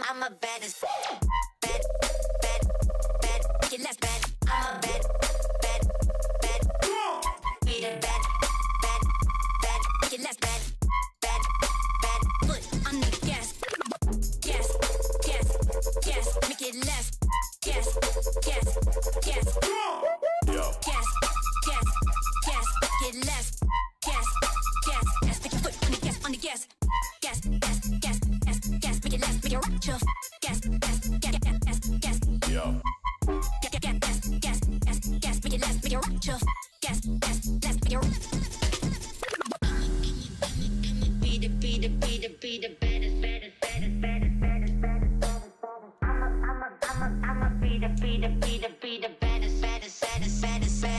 I'm a baddest. Bad, bad, bad. Make it less bad. I'm a bad, bad, bad. Be the bad, bad, bad. Make it less bad. Bad, bad. Foot on the gas. Gas, gas, gas. Make it less. Gas, gas, gas. Gas, gas, gas. Make it less. Gas, gas, gas. Make your foot on the gas, on the gas. Gas, gas, gas, gas, gas. Make it less. Make your chuff. Gas, gas, gas, gas, gas. Yo. Gas, gas, gas, gas, gas. Make it less. Make your chuff. Gas, gas, gas. Make your. Be the baddest, baddest, baddest, baddest, baddest, baddest. I'ma be the baddest, baddest, baddest, baddest, baddest.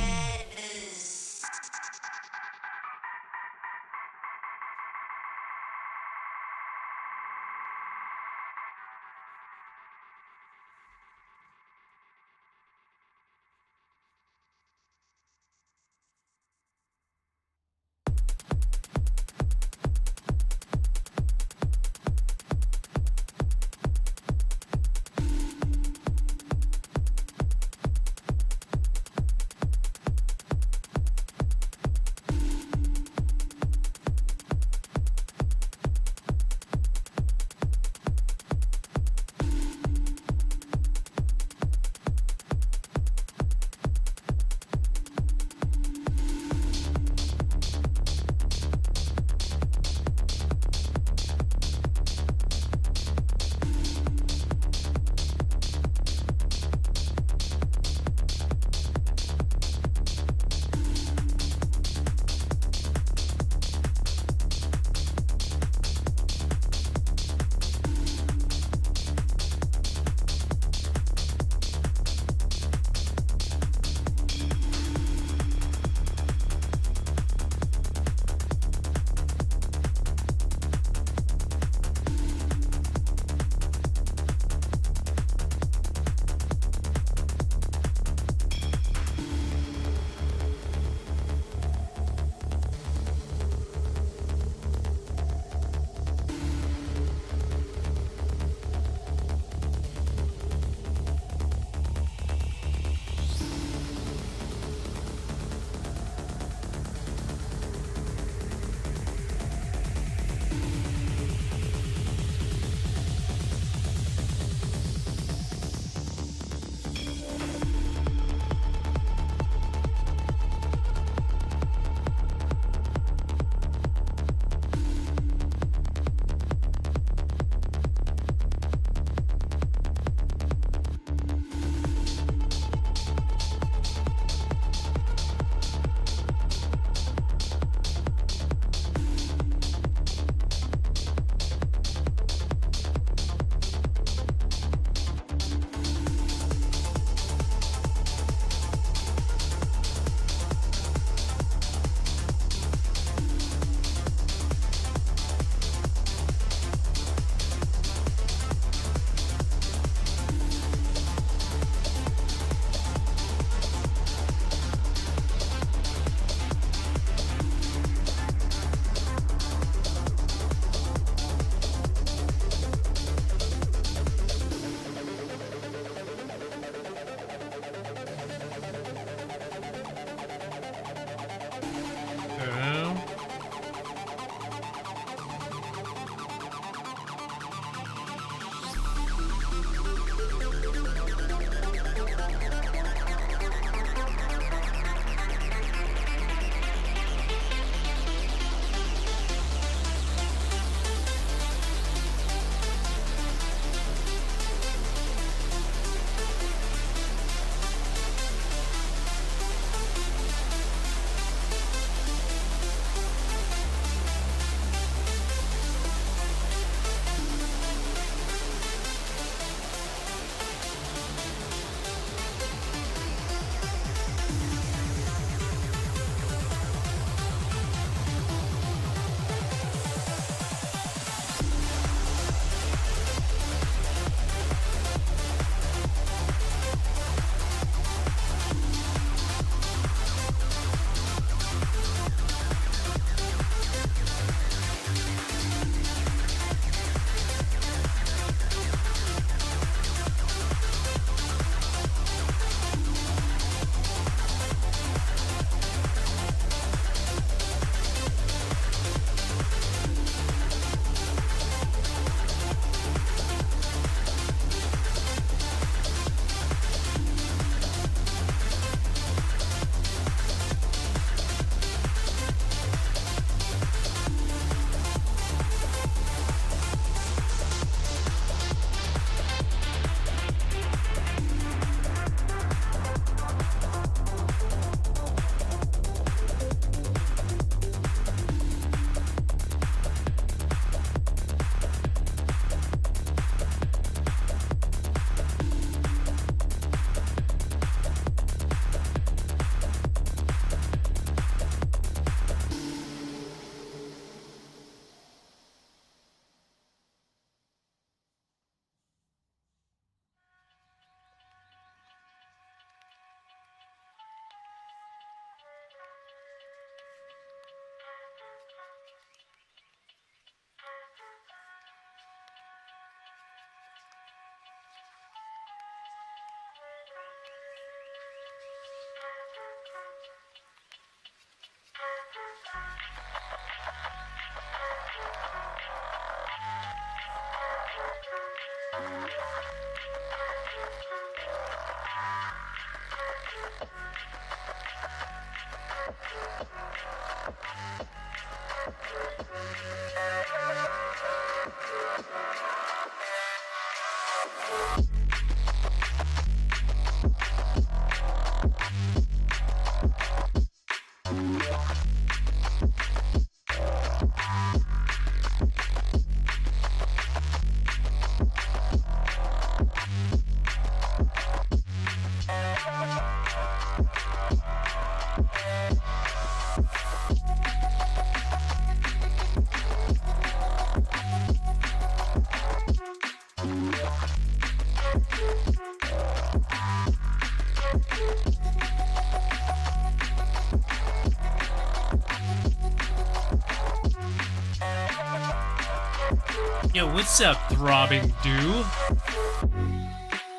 Yo, what's up, Throbbing Dew?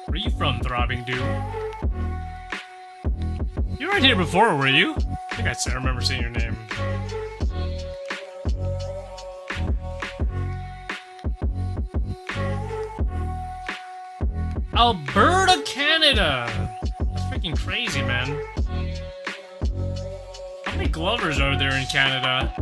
Where are you from, Throbbing Dew? You were right here before, were you? I think I remember seeing your name. Alberta, Canada! That's freaking crazy, man. How many Glovers are there in Canada?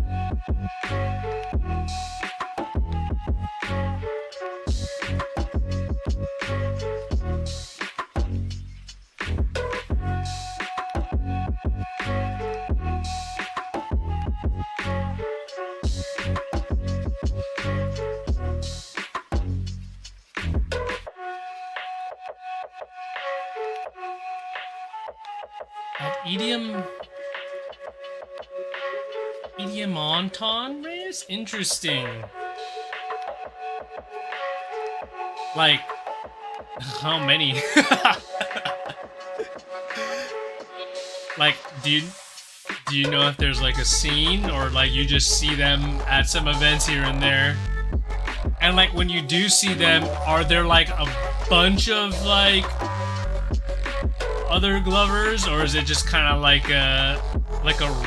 Edmonton race? Interesting. Like, how many? Like, do you know if there's like a scene, or like you just see them at some events here and there? And like when you do see them, are there like a bunch of like other Glovers, or is it just kind of like a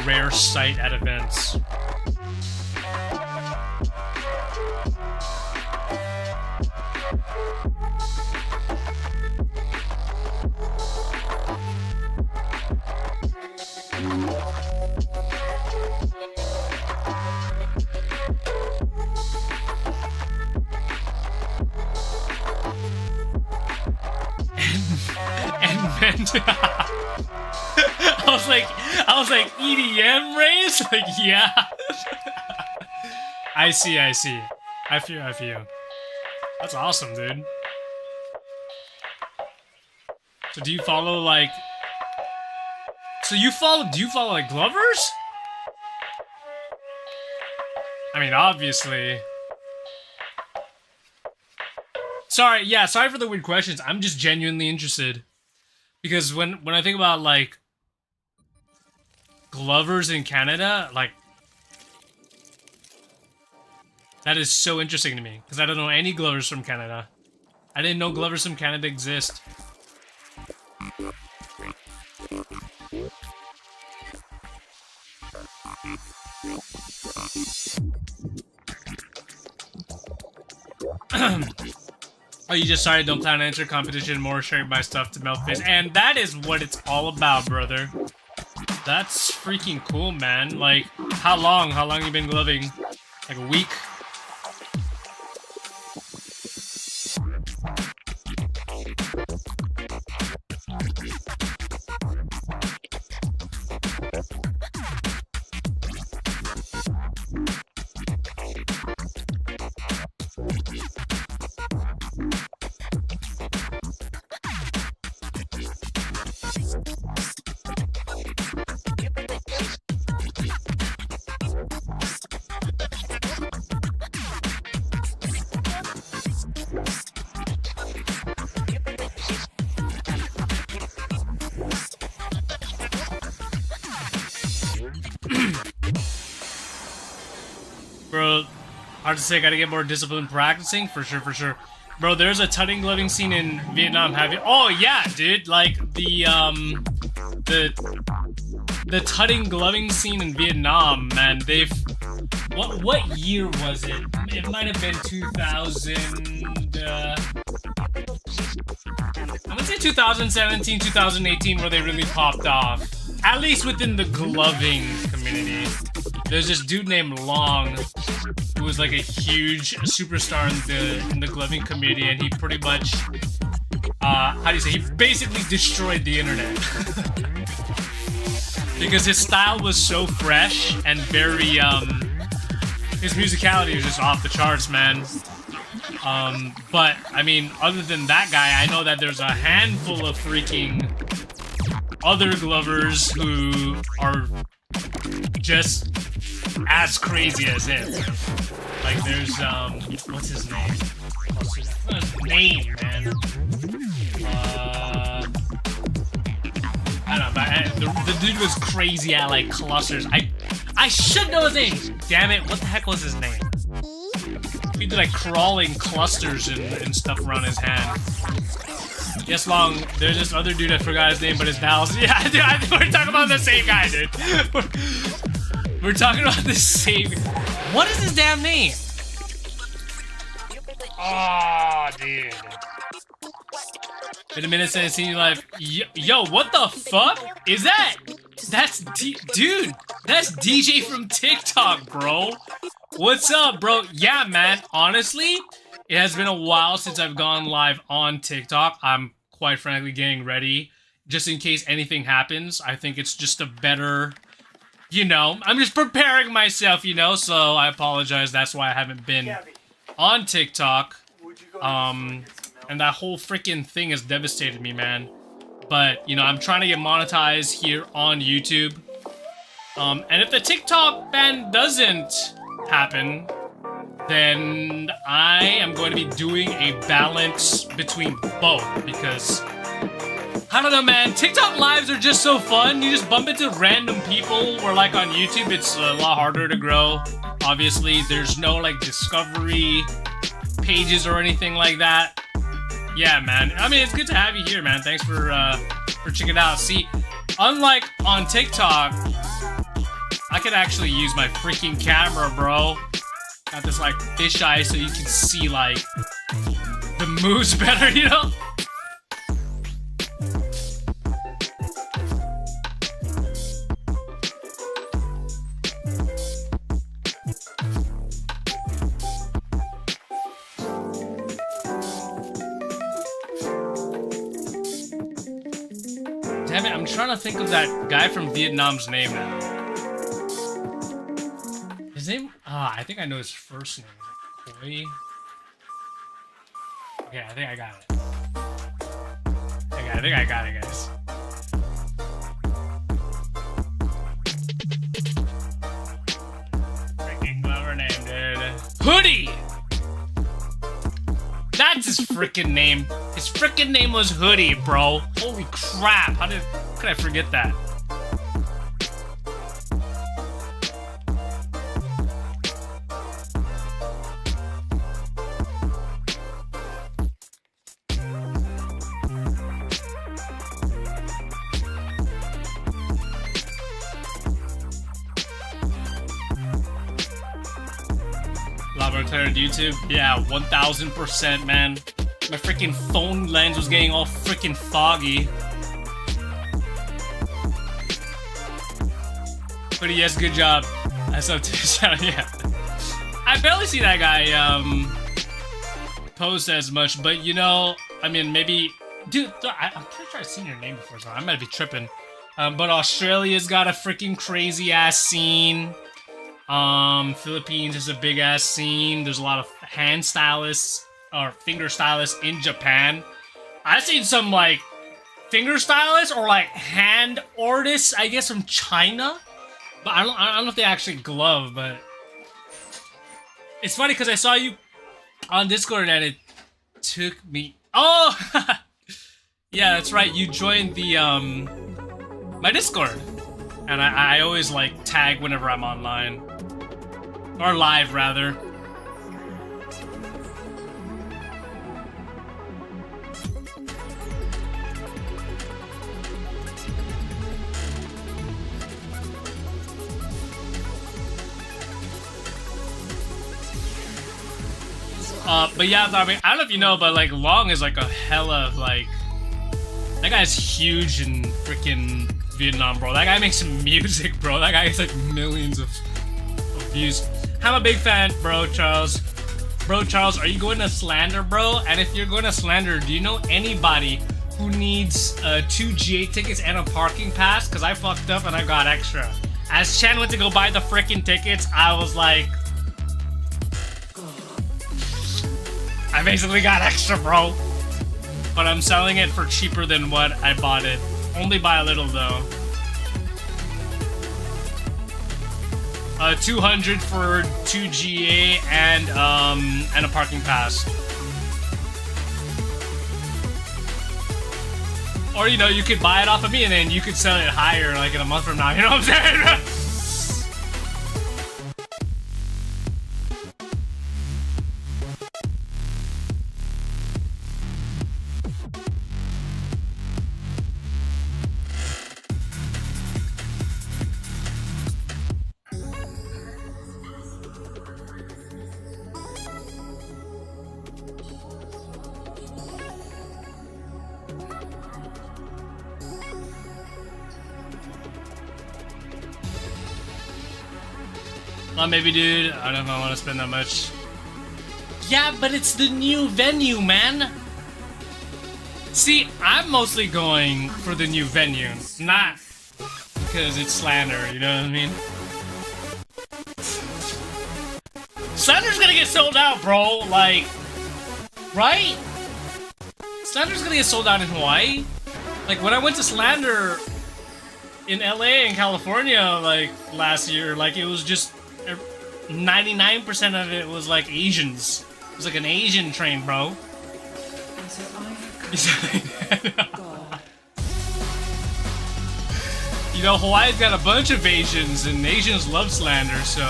rare sight at events? I was like EDM race? Like, yeah. I see. I feel. That's awesome, dude. So do you follow like do you follow like Glovers? I mean, obviously. Sorry for the weird questions. I'm just genuinely interested. Because when I think about like Glovers in Canada, like that is so interesting to me, because I don't know any Glovers from Canada. I didn't know Glovers from Canada exist. Oh, you just sorry, don't plan to enter competition, more sharing my stuff to melt face. And that is what it's all about, brother. That's freaking cool, man. Like, how long you been gloving? Like a week? Bro, hard to say, gotta get more disciplined practicing, for sure. Bro, there's a tutting gloving scene in Vietnam, have you? Oh yeah, dude, like the tutting gloving scene in Vietnam, man, what year was it? It might have been 2000. I'm gonna say 2017, 2018, where they really popped off. At least within the gloving community. There's this dude named Long, who was like a huge superstar in the gloving community, and he pretty much, how do you say? He basically destroyed the internet. Because his style was so fresh and very, his musicality was just off the charts, man. But, I mean, other than that guy, I know that there's a handful of freaking other glovers who are just as crazy as him. Like, there's, what's his name? What's his name, man? I don't know, but the dude was crazy at, like, clusters. I should know his name! Damn it, what the heck was his name? He did, like, crawling clusters and stuff around his hand. Yes, Long, there's this other dude, I forgot his name, but his pals. Yeah, dude, I think we're talking about the same guy, dude. We're talking about the same. What is his damn name? Oh, dude. Been a minute since I've seen you live. Yo, what the fuck? Is that? Dude, that's DJ from TikTok, bro. What's up, bro? Yeah, man, honestly, it has been a while since I've gone live on TikTok. I'm quite frankly getting ready just in case anything happens. I think it's just a better, you know, I'm just preparing myself, you know, so I apologize. That's why I haven't been on TikTok. And that whole freaking thing has devastated me, man. But, you know, I'm trying to get monetized here on YouTube. And if the TikTok ban doesn't happen, then I am going to be doing a balance between both, because I don't know, man, TikTok lives are just so fun. You just bump into random people, where like on YouTube it's a lot harder to grow. Obviously there's no like discovery pages or anything like that. Yeah, man, I mean, it's good to have you here, man. Thanks for checking it out. See, unlike on TikTok, I could actually use my freaking camera, bro. Got this like fisheye so you can see like the moves better, you know? Damn it, I'm trying to think of that guy from Vietnam's name now. His name? I think I know his first name. Is it Koi? Okay, I think I got it. Okay, I think I got it, guys. Freaking clever name, dude. Hoodie! That's his freaking name. His freaking name was Hoodie, bro. Holy crap. How could I forget that? Lava returned YouTube? Yeah, 1000%, man. My freaking phone lens was getting all freaking foggy. But yes, good job. I subbed to his channel, yeah. I barely see that guy, post as much, but you know, I mean, maybe... Dude, I'm pretty sure I've seen your name before, so I might be tripping. But Australia's got a freaking crazy-ass scene. Philippines is a big-ass scene. There's a lot of hand stylists, or finger stylists in Japan. I've seen some, like, finger stylists, or, like, hand artists, I guess, from China. But I don't know if they actually glove, but... It's funny, because I saw you on Discord, and it took me... Oh! Yeah, that's right, you joined the, my Discord. And I always, like, tag whenever I'm online. Or live, rather. But yeah, I mean, I don't know if you know, but like Long is like a hella like that guy's huge in freaking Vietnam, bro. That guy makes some music, bro. That guy has like millions of views. I'm a big fan, bro, Charles. Bro, Charles, are you going to Slander, bro? And if you're going to Slander, do you know anybody who needs 2 G8 tickets and a parking pass? Because I fucked up and I got extra. As Chen went to go buy the freaking tickets, I was like, I basically got extra, bro. But I'm selling it for cheaper than what I bought it. Only by a little, though. 200 for 2 GA and a parking pass. Or, you know, you could buy it off of me and then you could sell it higher like in a month from now. You know what I'm saying? Well, maybe, dude. I don't know if I want to spend that much. Yeah, but it's the new venue, man. See, I'm mostly going for the new venue, not because it's Slander, you know what I mean? Slander's gonna get sold out, bro. Like, right? Slander's gonna get sold out in Hawaii. Like, when I went to Slander in LA and California, like, last year, like, it was just 99% of it was like Asians. It was like an Asian train, bro. You know, Hawaii's got a bunch of Asians, and Asians love Slander, so.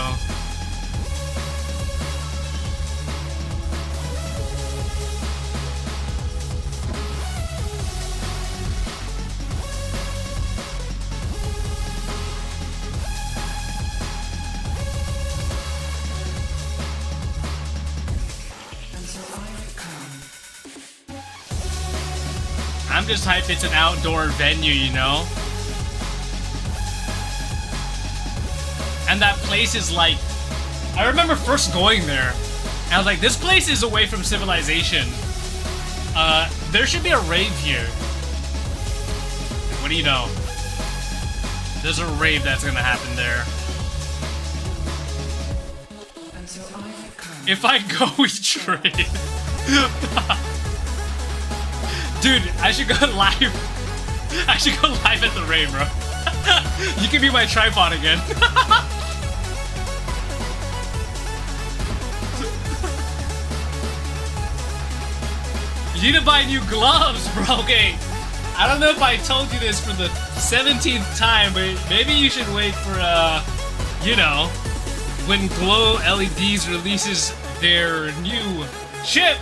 I'm just hyped it's an outdoor venue, you know? And that place is like... I remember first going there, and I was like, this place is away from civilization. There should be a rave here. What do you know? There's a rave that's gonna happen there. If I go, we trade. Dude, I should go live. I should go live at the rave, bro. You can be my tripod again. You need to buy new gloves, bro. Okay, I don't know if I told you this for the 17th time, but maybe you should wait for, you know, when Glow LEDs releases their new chip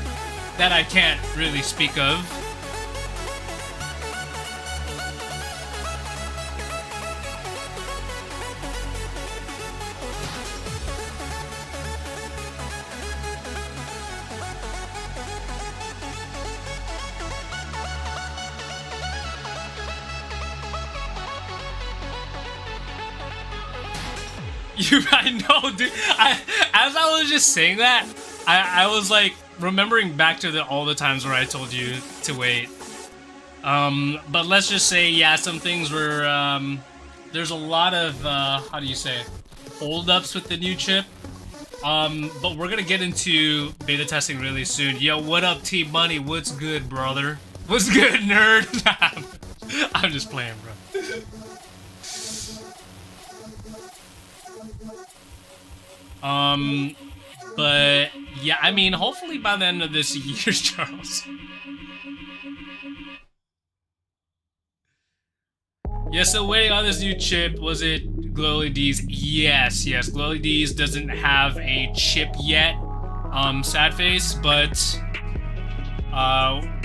that I can't really speak of. I know, dude. As I was just saying that, I was like remembering back to all the times where I told you to wait. But let's just say, yeah, some things were, there's a lot of, how do you say, hold-ups with the new chip. But we're gonna get into beta testing really soon. Yo, what up, T-Money? What's good, brother? What's good, nerd? I'm just playing, bro. But yeah, I mean, hopefully by the end of this year, Charles. Yes, so waiting on this new chip, was it Glow LEDs? Yes, Glow LEDs doesn't have a chip yet, sad face, but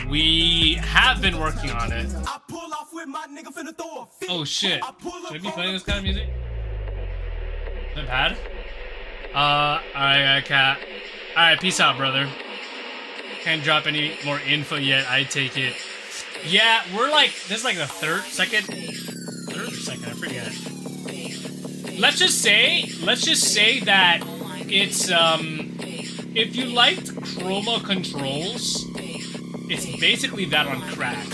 we have been working on it. Oh shit, should I be playing this kind of music? Is that bad? Alright, cat. Alright, peace out, brother. Can't drop any more info yet. I take it. Yeah, we're like, this is like the third or second, I forget. Let's just say that it's, if you liked chroma controls, it's basically that on crack.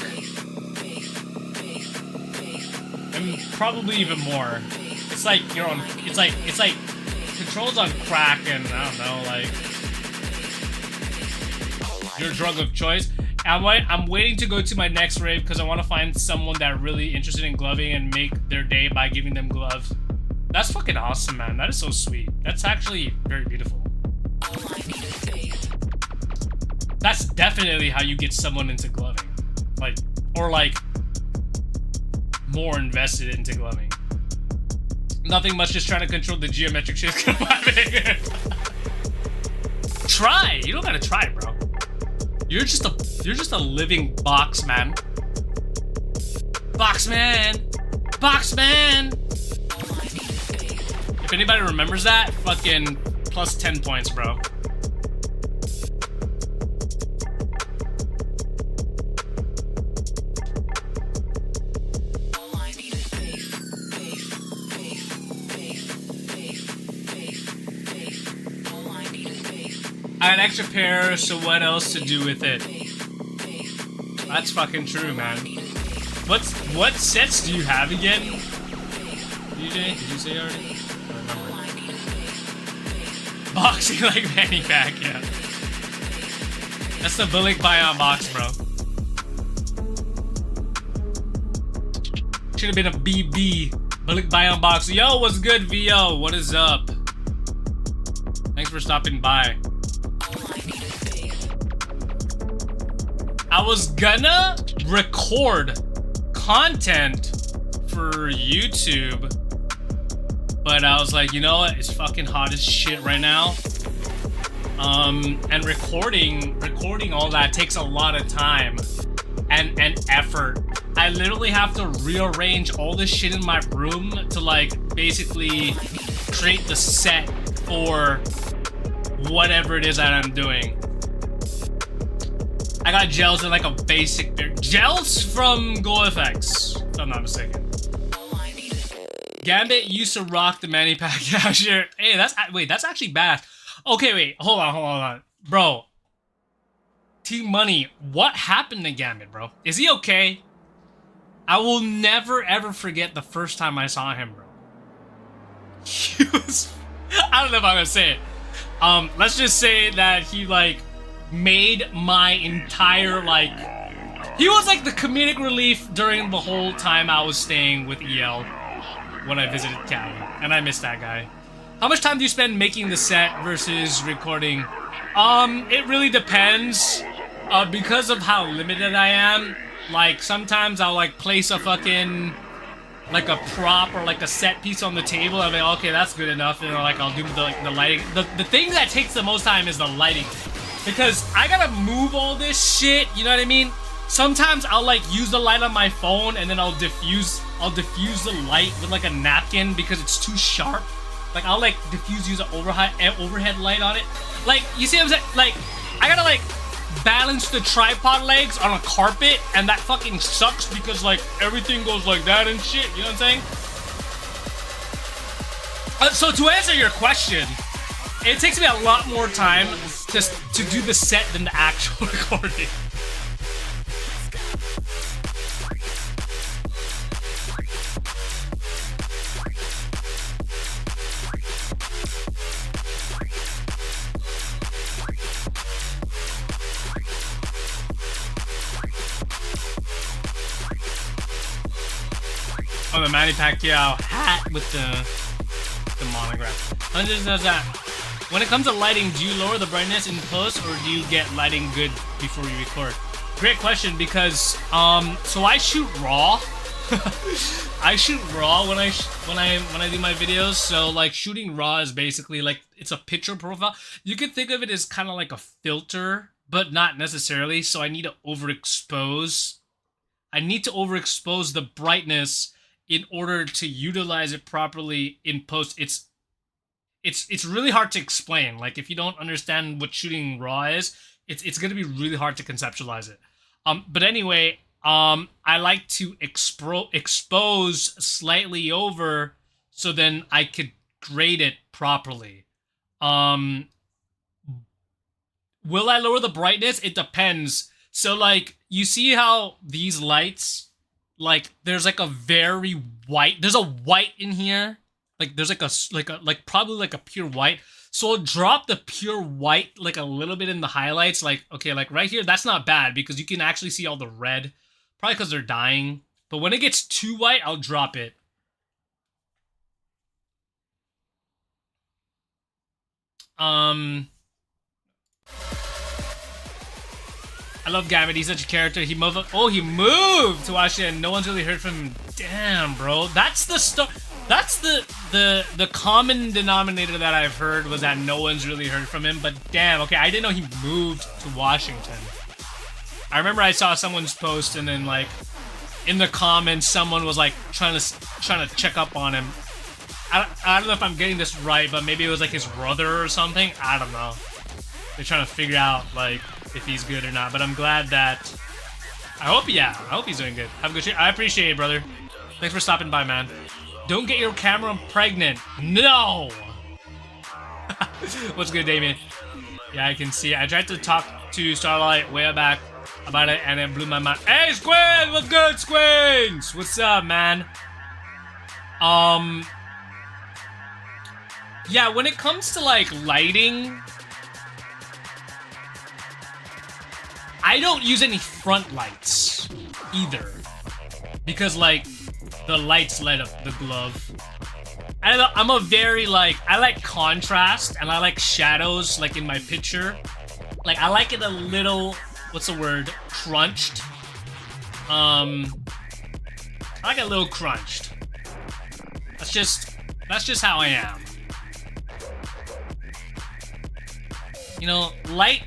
And probably even more. It's like you're on, it's like controls on crack and I don't know, like, your drug of choice. I'm waiting to go to my next rave because I want to find someone that really interested in gloving and make their day by giving them gloves. That's fucking awesome, man. That is so sweet. That's actually very beautiful. That's definitely how you get someone into gloving. Like, or like, more invested into gloving. Nothing much, just trying to control the geometric shit. Try! You don't gotta try, bro. You're just a living box man. Box man! Box man! If anybody remembers that, fucking plus 10 points, bro. I had an extra pair, so what else to do with it? That's fucking true, man. What sets do you have again? DJ, did you say already? I don't remember. Boxing like Manny Pack, yeah. That's the Billick buy-on box, bro. Should have been a BB. Billick buy-on box. Yo, what's good, VO? What is up? Thanks for stopping by. I was gonna record content for YouTube, but I was like, you know what? It's fucking hot as shit right now. And recording all that takes a lot of time and effort. I literally have to rearrange all this shit in my room to like basically create the set for whatever it is that I'm doing. I got gels in like a basic gels from GoFX, if I'm not mistaken. Gambit used to rock the Manny Pack. Yeah, sure. Hey, that's actually bad. Okay, wait, hold on, bro. Team Money, what happened to Gambit, bro? Is he okay? I will never ever forget the first time I saw him, bro. He was, I don't know if I'm gonna say it. Let's just say that he like made my entire like, he was like the comedic relief during the whole time I was staying with EL when I visited Cali, and I missed that guy. How much time do you spend making the set versus recording? It really depends. Because of how limited I am, like sometimes I'll like place a fucking like a prop or like a set piece on the table. I'll be like, okay, that's good enough, and like I'll do the lighting. The thing that takes the most time is the lighting, because I gotta move all this shit. You know what I mean? Sometimes I'll like use the light on my phone and then I'll diffuse the light with like a napkin because it's too sharp. Like I'll like use an overhead light on it. Like, you see what I'm saying? Like I gotta like balance the tripod legs on a carpet, and that fucking sucks because like everything goes like that and shit. You know what I'm saying? So to answer your question, it takes me a lot more time just to do the set than the actual recording. Oh, the Manny Pacquiao hat with the monogram. Hundreds does that. When it comes to lighting, do you lower the brightness in post, or do you get lighting good before you record? Great question, because so I shoot raw. I shoot raw when I do my videos. So like shooting raw is basically like it's a picture profile. You could think of it as kind of like a filter, but not necessarily. So I need to overexpose. The brightness in order to utilize it properly in post. It's really hard to explain. Like if you don't understand what shooting raw is, It's gonna be really hard to conceptualize it. But anyway, I like to expose slightly over so then I could grade it properly. Will I lower the brightness? It depends. So like, you see how these lights, like there's like a very white, there's a white in here. Like there's like probably like a pure white. So I'll drop the pure white like a little bit in the highlights. Like, okay, like right here, that's not bad because you can actually see all the red. Probably because they're dying. But when it gets too white, I'll drop it. I love Gambit. He's such a character. He moved. Oh, he moved to watch it, and no one's really heard from him. Damn, bro. That's the stuff. That's the common denominator that I've heard was that no one's really heard from him. But damn, okay, I didn't know he moved to Washington. I remember I saw someone's post, and then like in the comments, someone was like trying to check up on him. I don't know if I'm getting this right, but maybe it was like his brother or something. I don't know. They're trying to figure out like if he's good or not. But I'm glad that. I hope he's doing good. Have a good shit. I appreciate it, brother. Thanks for stopping by, man. Don't get your camera pregnant. No. What's good, Damien? Yeah, I can see. I tried to talk to Starlight way back about it, and it blew my mind. Hey, Squid! What's good, Squins? What's up, man? Yeah, when it comes to like lighting, I don't use any front lights either, because like the lights light up the glove. I'm a very like, I like contrast and I like shadows like in my picture. Like I like it a little, what's the word, crunched. I like it a little crunched. That's just how I am. You know, light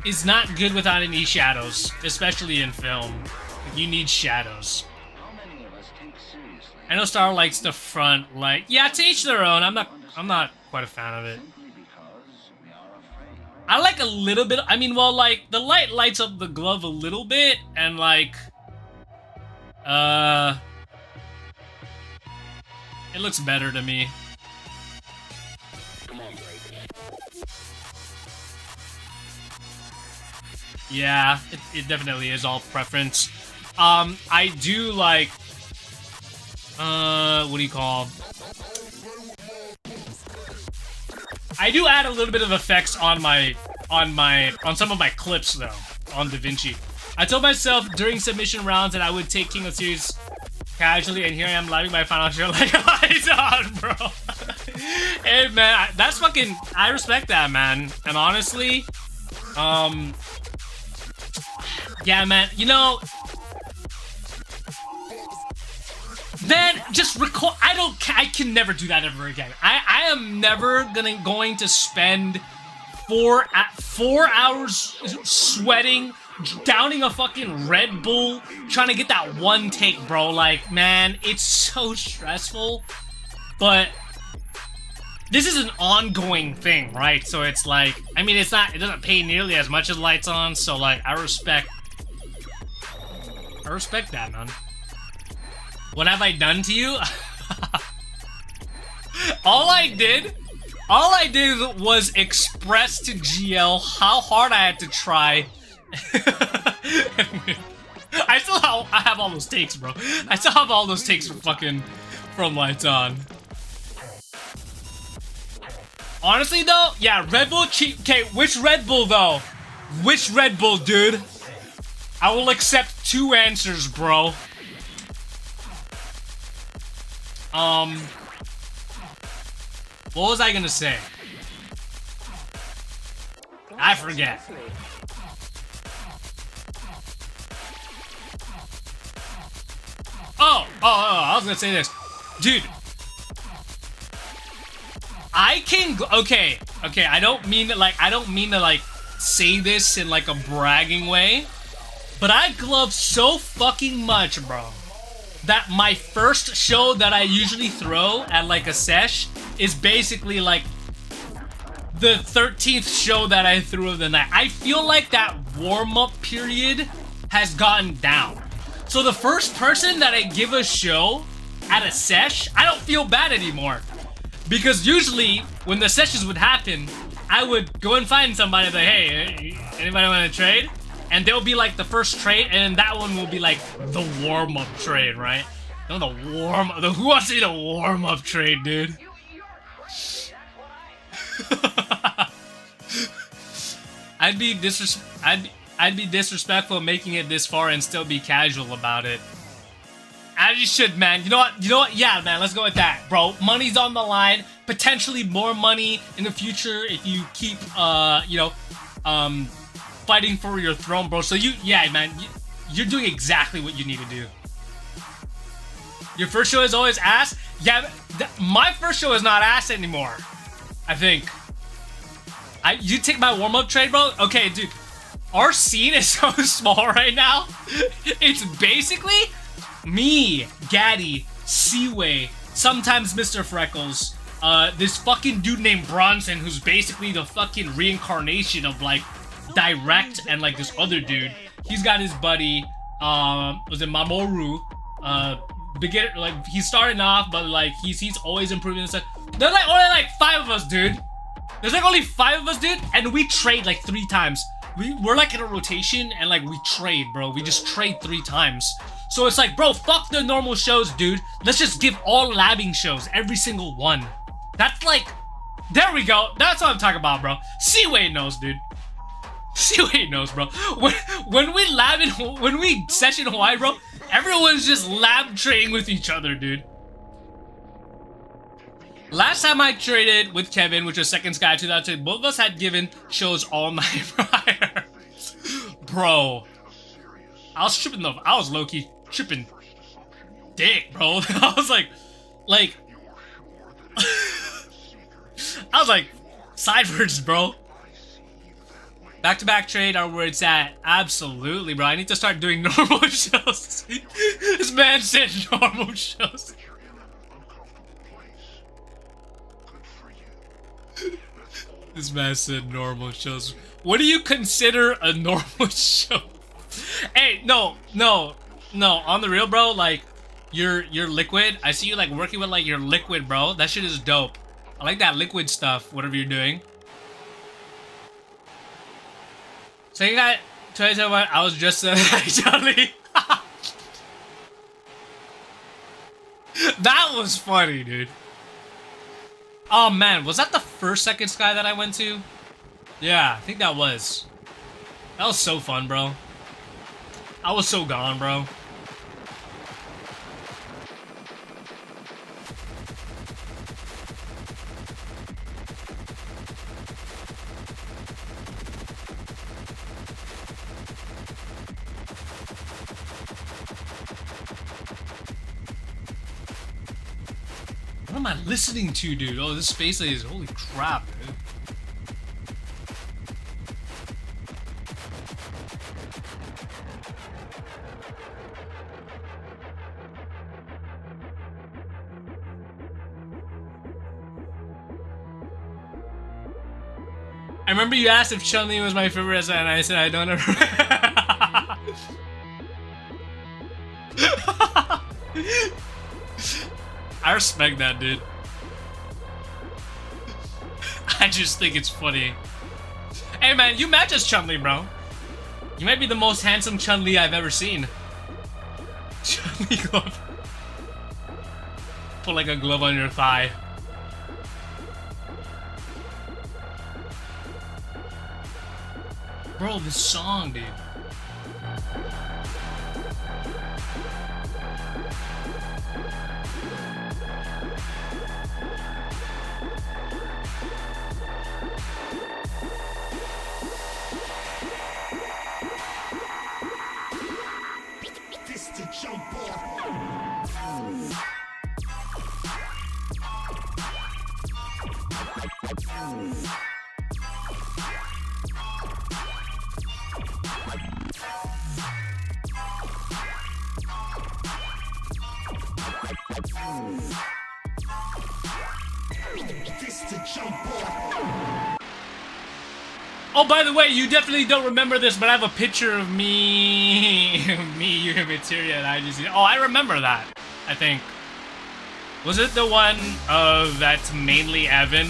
is not good without any shadows, especially in film. You need shadows. I know Star likes the front light. Yeah, to each their own. I'm not quite a fan of it. I like a little bit. I mean, well, like the light lights up the glove a little bit, and like, it looks better to me. Yeah, it definitely is all preference. I do like, what do you call? I do add a little bit of effects on some of my clips though, on DaVinci. I told myself during submission rounds that I would take King of Series casually, and here I am living my final show like lights on, bro. Hey man, that's fucking, I respect that, man. And honestly, yeah, man, you know, then just record. I can never do that ever again. I am never going to spend 4 hours sweating, downing a fucking Red Bull, trying to get that one take, bro. Like, man, it's so stressful. But this is an ongoing thing, right? So it's like, I mean, it doesn't pay nearly as much as Lights On, so like, I respect that, man. What have I done to you? All I did was express to GL how hard I had to try. I have all those takes, bro. I still have all those takes from Lights On. Honestly, though, yeah, Red Bull cheap. Okay, which Red Bull, though? Which Red Bull, dude? I will accept 2 answers, bro. What was I gonna say? I forget. Oh, I was gonna say this. Dude. I can okay, I don't mean to like say this in like a bragging way, but I glove so fucking much, bro, that my first show that I usually throw at like a sesh is basically like the 13th show that I threw of the night. I feel like that warm-up period has gotten down. So the first person that I give a show at a sesh, I don't feel bad anymore. Because usually, when the sessions would happen, I would go and find somebody like, hey, anybody want to trade? And they'll be like the first trade, and that one will be like the warm-up trade, right? No, who wants to be the warm-up trade, dude? I'd be disrespectful making it this far and still be casual about it. As you should, man. You know what? Yeah, man, let's go with that, bro. Money's on the line. Potentially more money in the future if you keep, fighting for your throne, bro. So yeah, man, you're doing exactly what you need to do. Your first show is always ass? Yeah, my first show is not ass anymore. I think. You take my warm-up trade, bro? Okay, dude. Our scene is so small right now. It's basically me, Gaddy, Seaway, sometimes Mr. Freckles, this fucking dude named Bronson, who's basically the fucking reincarnation of, like, Direct and, like, this other dude. He's got his buddy, was it Mamoru? Beginner, like, he's starting off, but, like, he's always improving and stuff. There's, like, only, like, 5 of us, dude. There's, like, only 5 of us, dude, and we trade, like, 3 times. We're, like, in a rotation, and, like, we trade, bro. We just trade 3 times. So it's like, bro, fuck the normal shows, dude. Let's just give all labbing shows, every single one. That's, like, there we go. That's what I'm talking about, bro. Seaway knows, dude. Seaway knows, bro. When we session Hawaii, bro, everyone's just lab trading with each other, dude. Last time I traded with Kevin, which was Second Sky 2002, both of us had given shows all night prior. Bro. I was low-key tripping dick, bro. I was like, I was like, sidewards, bro. Back-to-back trade are where it's at. Absolutely, bro. I need to start doing normal shows. This man said normal shows. This man said normal shows. What do you consider a normal show? Hey, no. On the real, bro, like, your liquid. I see you, like, working with, like, your liquid, bro. That shit is dope. I like that liquid stuff, whatever you're doing. So you got 2021, I was just actually. That was funny, dude. Oh man, was that the first Second Sky that I went to? Yeah, I think that was. That was so fun, bro. I was so gone, bro. What am I listening to, dude? Oh, this Space Lady is holy crap, dude. I remember you asked if Chun-Li was my favorite, and I said I don't ever. I respect that, dude. I just think it's funny. Hey, man, you match as Chun-Li, bro. You might be the most handsome Chun-Li I've ever seen. Chun-Li glove. Put like a glove on your thigh. Bro, this song, dude. Oh, by the way, you definitely don't remember this, but I have a picture of me, you and Materia at IGC. Oh, I remember that. I think. Was it the one that's mainly Evan,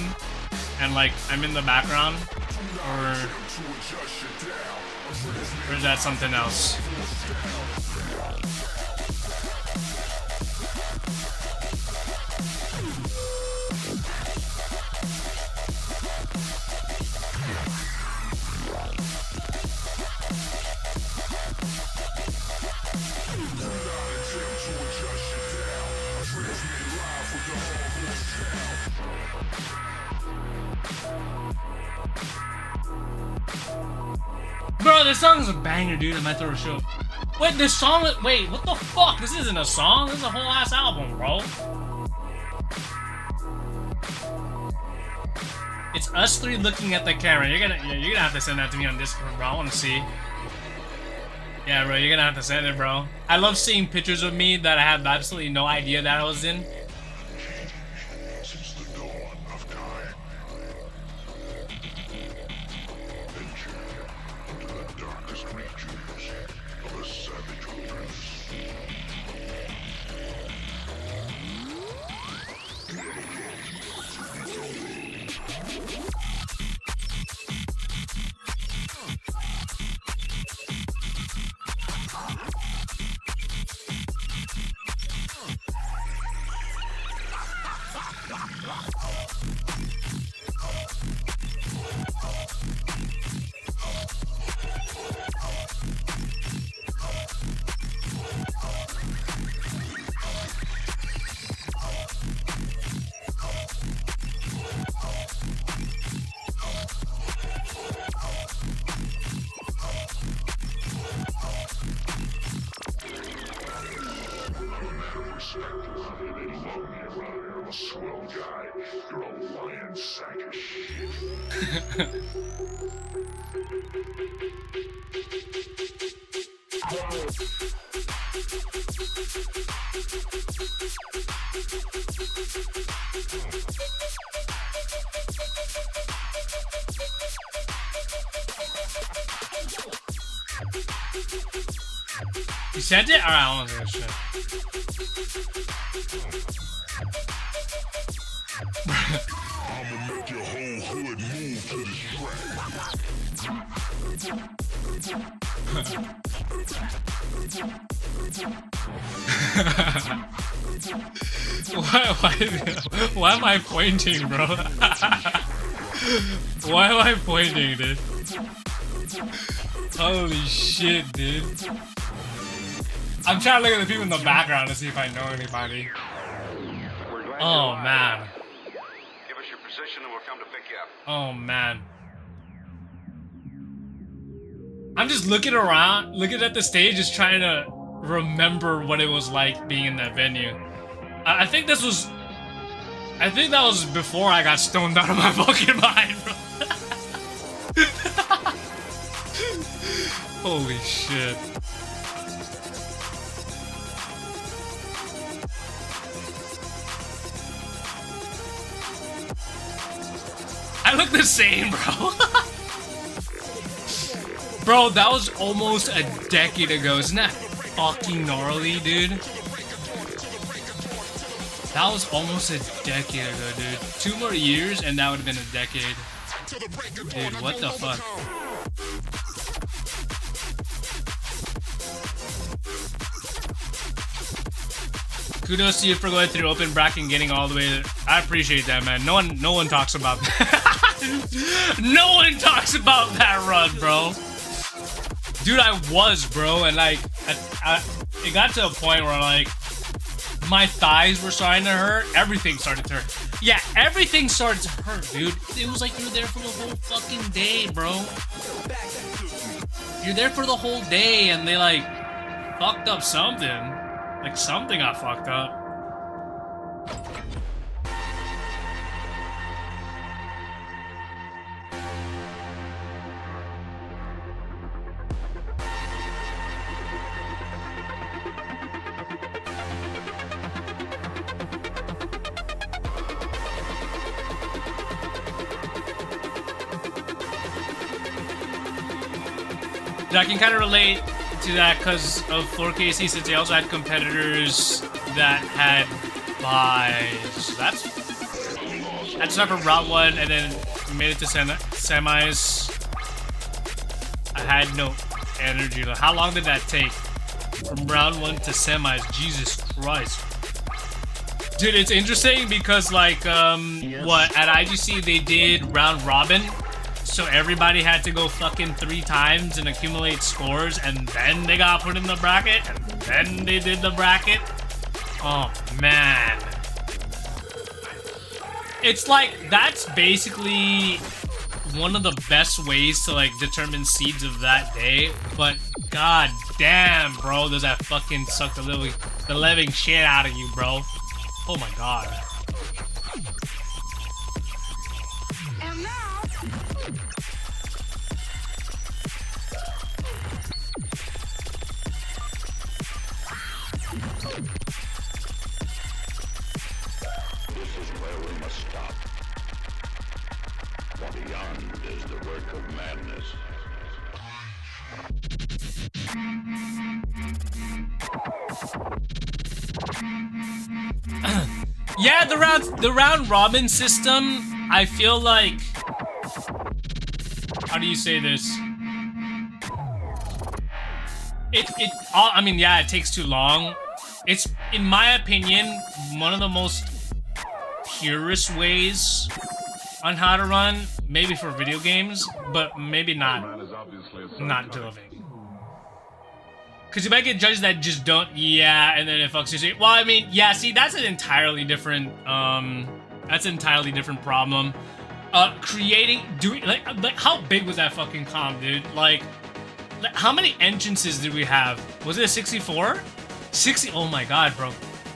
and like I'm in the background, or is that something else? Bro, this song's a banger, dude. I might throw a show. Wait, this song. Wait, what the fuck? This isn't a song. This is a whole ass album, bro. It's us three looking at the camera. You're gonna have to send that to me on Discord, bro. I want to see. Yeah, bro, you're gonna have to send it, bro. I love seeing pictures of me that I have absolutely no idea that I was in. Since the dawn of time, venture into the darkest reaches of a savage wilderness. I'm a swell guy. You're a lion sack of shit. You sent it? Alright, I want to do that shit. I'ma make your whole hood move to this Why am I pointing, bro? Why am I pointing, dude? Holy shit, dude. I'm trying to look at the people in the background to see if I know anybody. Oh, man. Give us your position and we'll come to pick you up. Oh, man. I'm just looking around, looking at the stage, just trying to remember what it was like being in that venue. I think that was before I got stoned out of my fucking mind, bro. Holy shit. I look the same, bro. Bro, that was almost a decade ago. Isn't that fucking gnarly, dude? That was almost a decade ago, dude. 2 more years and that would have been a decade. Dude, what the fuck? Kudos to you for going through open bracket and getting all the way there. I appreciate that, man. No one talks about that. No one talks about that run, bro. Dude, I was, bro, and like, it got to a point where like, my thighs were starting to hurt. Everything started to hurt. Yeah, everything started to hurt, dude. It was like you were there for the whole fucking day, bro. You're there for the whole day, and they like fucked up something. Like something got fucked up. I can kind of relate to that because of 4KC, since they also had competitors that had buys. So that's not from Route 1, and then we made it to semis. I had no energy. How long did that take? From round 1 to semis? Jesus Christ. Dude, it's interesting because, like, what, at IGC they did round robin, so everybody had to go fucking 3 times and accumulate scores, and then they got put in the bracket, and then they did the bracket. Oh, man. It's like, that's basically one of the best ways to, like, determine seeds of that day, but god damn, bro, does that fucking suck the living shit out of you, bro. Oh my god. And now, This is where we must stop. For beyond is the work of madness. Yeah, the round robin system, I feel like, how do you say this? I mean, yeah, it takes too long. It's, in my opinion, one of the most purest ways on how to run, maybe for video games, but maybe not Doving. Because you might get judges that just don't, yeah, and then it fucks you. Well, I mean, yeah, see, that's an entirely different problem. Doing, like, how big was that fucking comp, dude? Like, how many entrances did we have? Was it a 64? 60, oh my god, bro.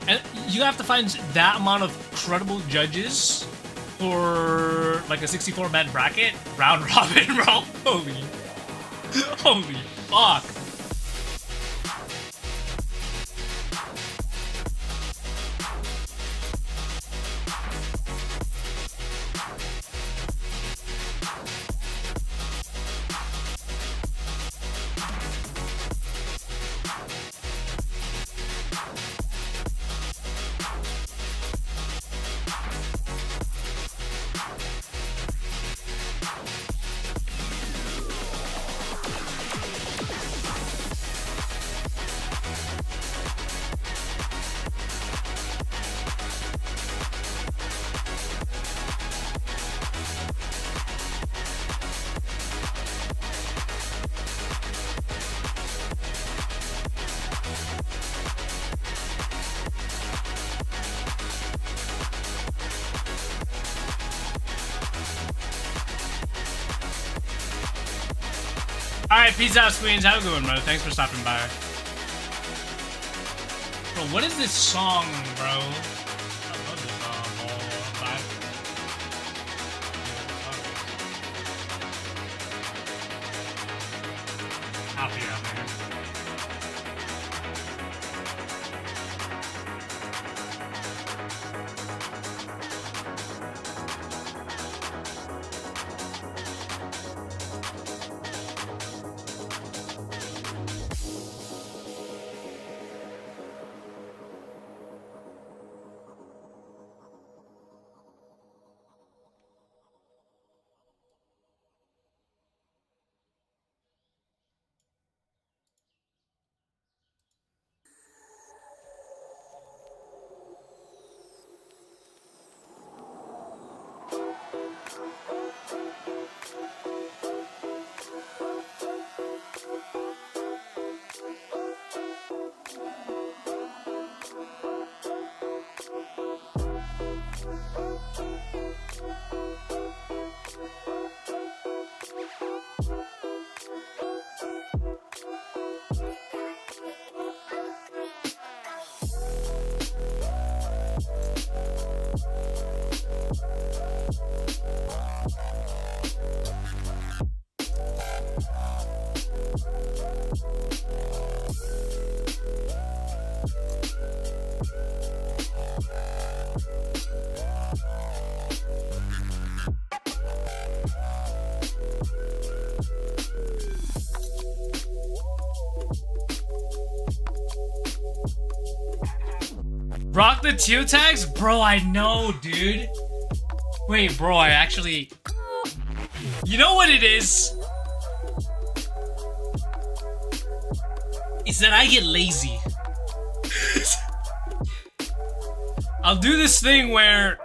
And you have to find that amount of credible judges for, like, a 64-man bracket? Round robin, bro. Holy fuck. Alright, peace out, Squeens. Have a good one, brother. Thanks for stopping by. Bro, what is this song, bro? I love this song. I'll be out there. Rock the teal tags? Bro, I know, dude. Wait, bro, I actually... You know what it is? It's that I get lazy. I'll do this thing where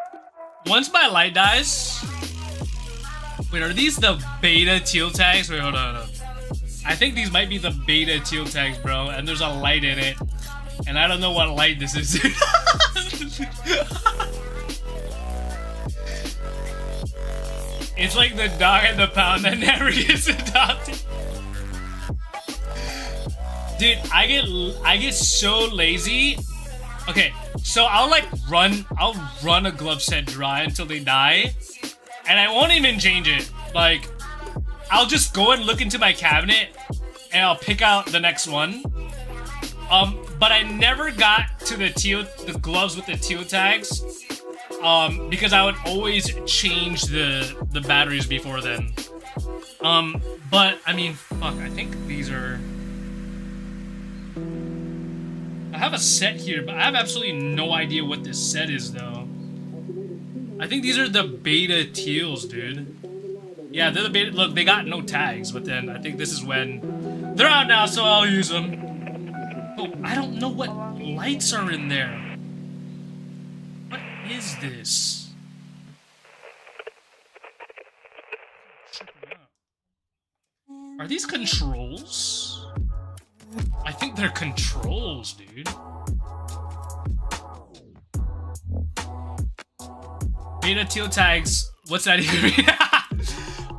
once my light dies... Wait, are these the beta teal tags? Wait, hold on. I think these might be the beta teal tags, bro. And there's a light in it. And I don't know what light this is. It's like the dog and the pound that never gets adopted. Dude, I get so lazy. Okay, so I'll run a glove set dry until they die. And I won't even change it. Like, I'll just go and look into my cabinet and I'll pick out the next one. But I never got to the gloves with the teal tags. Because I would always change the batteries before then. But I mean, fuck, I think these are... I have a set here, but I have absolutely no idea what this set is, though. I think these are the beta teals, dude. Yeah, they're the beta... Look, they got no tags, but then I think this is when... They're out now, so I'll use them. Oh, I don't know what lights are in there. What is this? Are these controls? I think they're controls, dude. Beta teal tags. What's that even mean?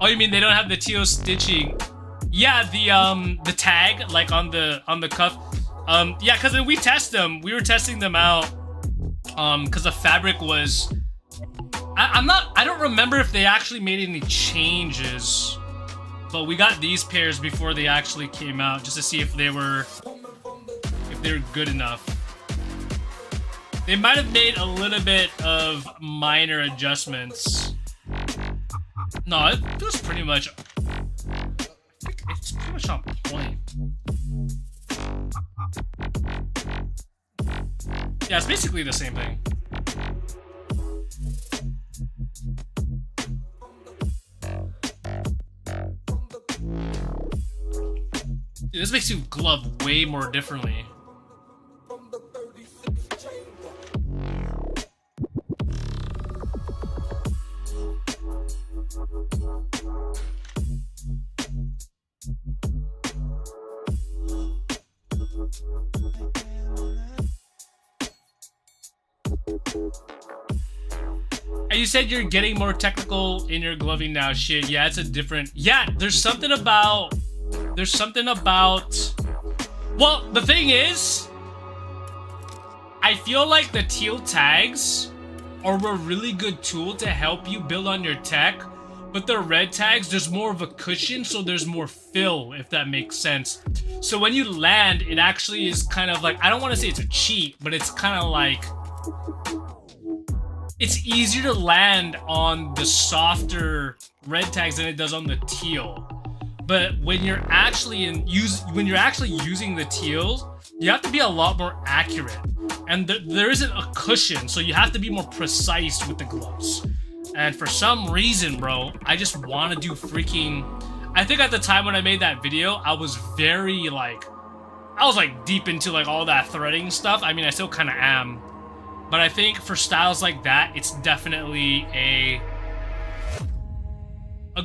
Oh, you mean they don't have the teal stitching? Yeah, the tag like on the cuff. Yeah, because when we test them, we were testing them out. Because the fabric was. I don't remember if they actually made any changes. But we got these pairs before they actually came out, just to see if they were good enough. They might have made a little bit of minor adjustments. No, it was pretty much... I think it's pretty much on point. Yeah, it's basically the same thing. Dude, this makes you glove way more differently. And you said you're getting more technical in your gloving now. Shit, yeah, it's a different... Yeah, there's something about... Well, the thing is, I feel like the teal tags are a really good tool to help you build on your tech, but the red tags, there's more of a cushion, so there's more fill, if that makes sense. So when you land, it actually is kind of like, I don't want to say it's a cheat, but it's kind of like, it's easier to land on the softer red tags than it does on the teal. But when you're actually using the teals, you have to be a lot more accurate, and there isn't a cushion, so you have to be more precise with the gloves. And for some reason, bro, I just want to do freaking... I think at the time when I made that video, I was very like, deep into like all that threading stuff. I mean, I still kind of am, but I think for styles like that, it's definitely a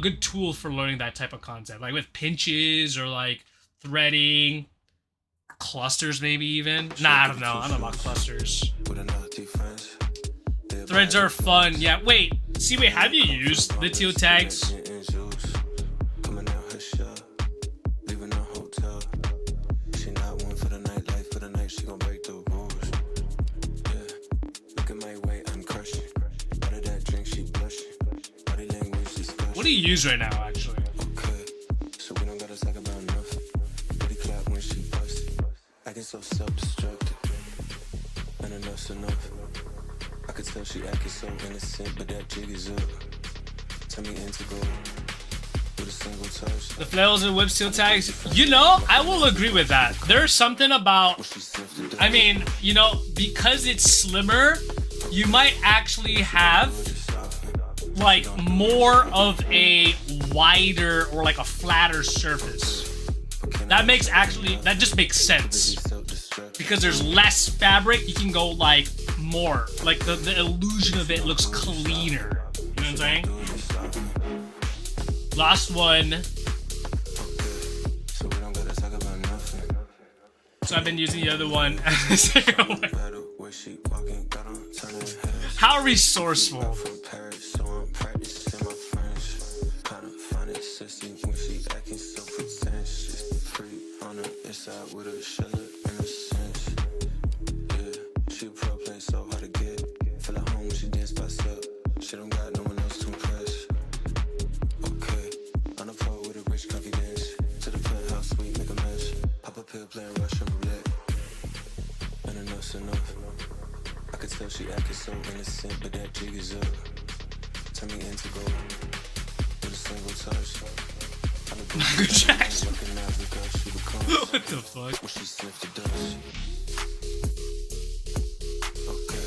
good tool for learning that type of concept, like with pinches or like threading, clusters maybe even. Nah, I don't know. I don't know about clusters. Threads are fun. Yeah, wait, have you used the teal tags? What do you use right now, actually? Okay, so we don't gotta talk about nothing. Pretty clap when she busted. Acting so self-destructive. And enough's enough. I could tell she acting so innocent, but that jig is up. Tell me integral. with a single touch. The flails and whip seal tags. You know, I will agree with that. There's something about, She sniffed the dust. I mean, you know, because it's slimmer, you might actually have like more of a wider or like a flatter surface. That just makes sense. Because there's less fabric, you can go like more. Like the illusion of it looks cleaner. You know what I'm saying? Last one. So we don't gotta talk about nothing. So I've been using the other one as a cigarette. Battle where she walking, got on turning heads. How resourceful. From Paris, so I'm practicing my French. Kinda find it sexy when she acting so pretentious. Free on the inside with a shell in a sense. Yeah, she a pro playing so hard to get. Feel at home when she dance by herself. She don't got no one else to impress. Okay, on the pole with a rich confidence. To the penthouse suite, make a mess. Pop a pill playing Russian roulette. And enough's enough. I could tell she acting so innocent, but that jig is up. Turn me into gold with a single touch. I look Michael Jackson. recognize the girl she becomes What the fuck? when she sniffs the dust. Okay,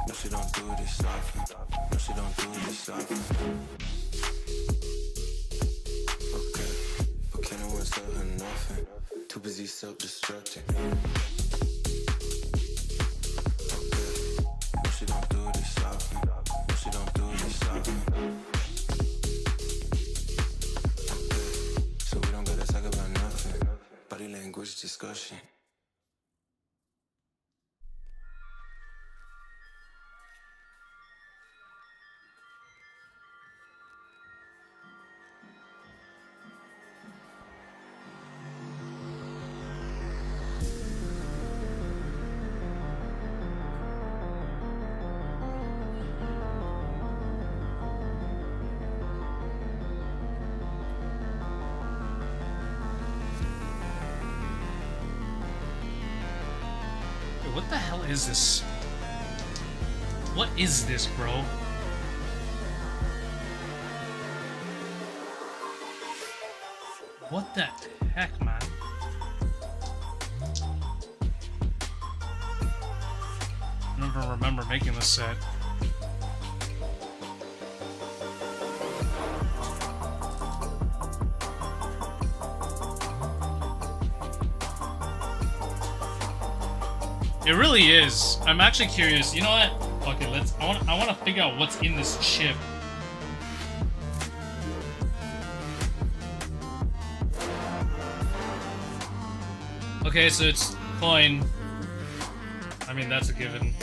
no she don't do this often. No she don't do this often. Okay, but can't no one tell her nothing. Too busy self-destructing. No, she don't do this often. No, she don't do this often. So we don't gotta talk about nothing. Body language discussion. Wait, what the hell is this? What is this, bro? What the heck, man? I don't even remember making this set. It really is. I'm actually curious. You know what? Fuck it. I want to figure out what's in this chip. Okay, so it's coin. I mean, that's a given.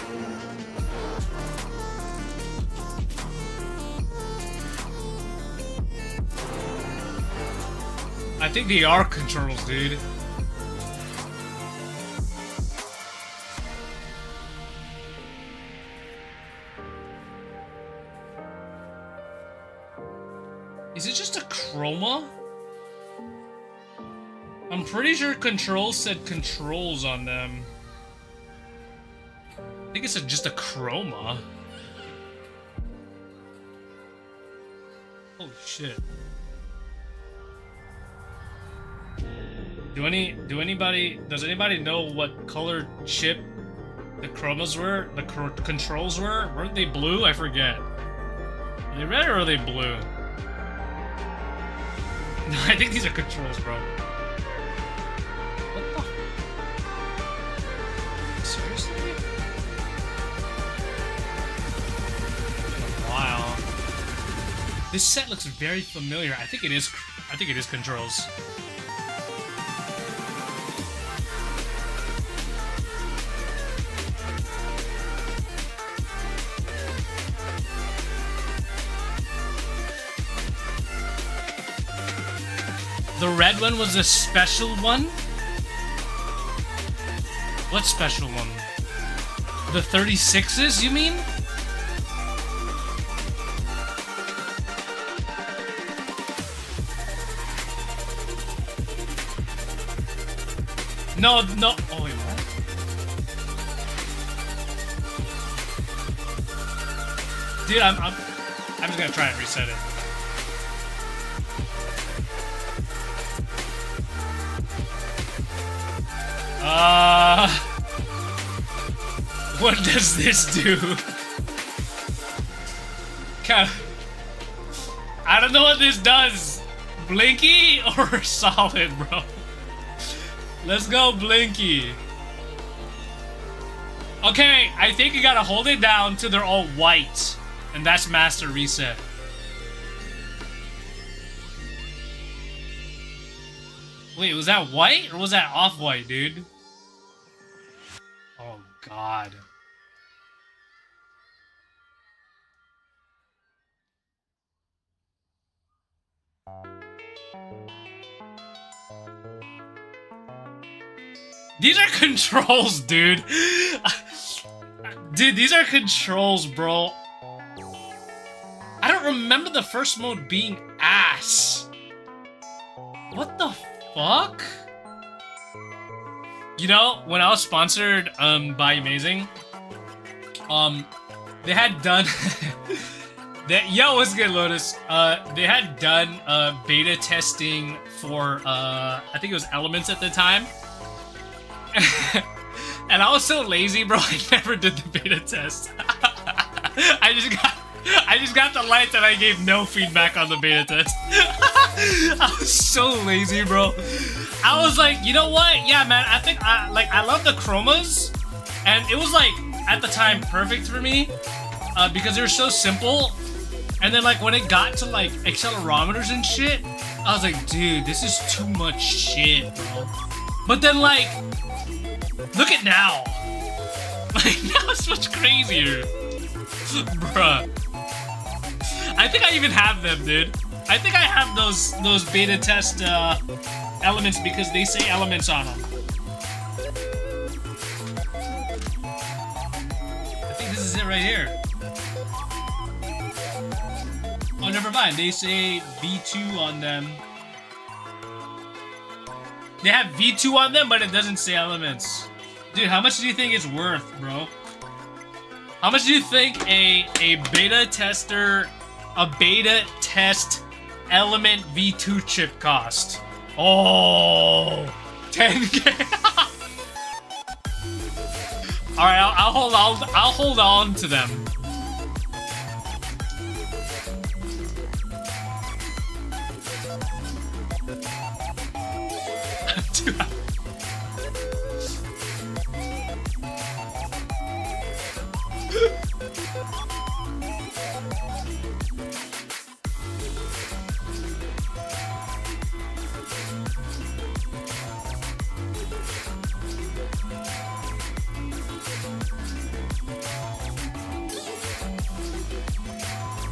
I think they are controls, dude. Is it just a chroma? I'm pretty sure controls said controls on them. I think it's just a chroma. Holy shit. Does anybody know what color chip the chromas were? The controls were? Weren't they blue? I forget. Are they red or are they blue? No, I think these are controls, bro. What the? Seriously? It's been a while. This set looks very familiar. I think it is controls. The red one was a special one? What special one? The 36s, you mean? No. Oh, wait, what? Dude, I'm just gonna try and reset it. What does this do? I don't know what this does. Blinky or solid, bro? Let's go Blinky. Okay, I think you gotta hold it down till they're all white. And that's master reset. Wait, was that white or was that off-white, dude? Oh, God. These are controls, dude. Dude, these are controls, bro. I don't remember the first mode being ass. What the fuck? You know, when I was sponsored by Amazing, they had done yo, what's good, Lotus? They had done beta testing for I think it was Elements at the time. And I was so lazy, bro, I never did the beta test. I just got the lights and I gave no feedback on the beta test. I was so lazy, bro. I was like, you know what? Yeah, man, I think I love the chromas, and it was like at the time perfect for me because they were so simple. And then like when it got to like accelerometers and shit, I was like, dude, this is too much shit, bro. But then like, look at now. Like now it's much crazier, bruh. I think I even have them, dude. I think I have those beta test elements because they say elements on them. I think this is it right here. Oh, never mind. They say V2 on them. They have V2 on them, but it doesn't say elements. Dude, how much do you think it's worth, bro? How much do you think a beta test element V2 chip cost? Oh, 10K. All right, I'll hold on to them.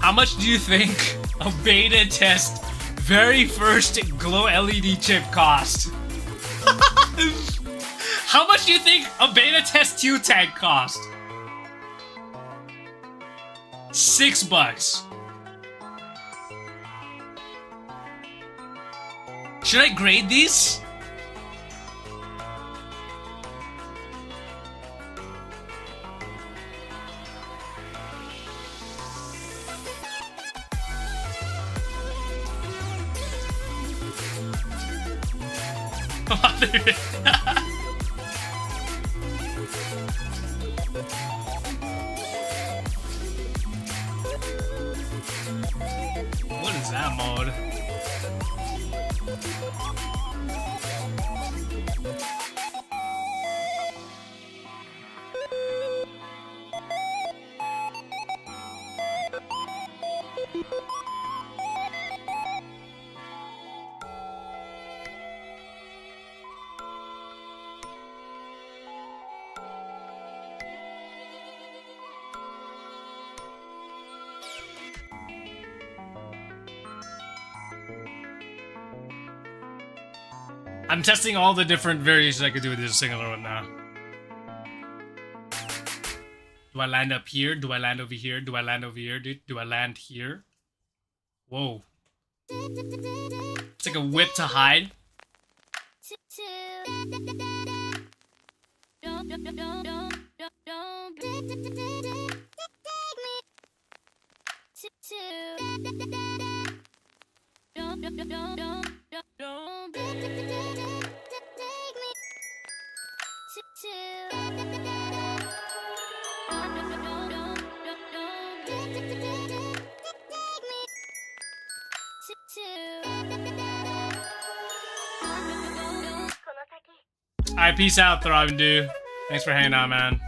How much do you think a beta test very first glow LED chip cost? How much do you think a beta test Q-Tag cost? $6. Should I grade these? What is that mode? I'm testing all the different variations I could do with this singular one now. Do I land up here? Do I land over here? Do I land over here, dude? Do I land here? Whoa. It's like a whip to hide. Alright, peace out, Throbbing Dude. Thanks for hanging out, man.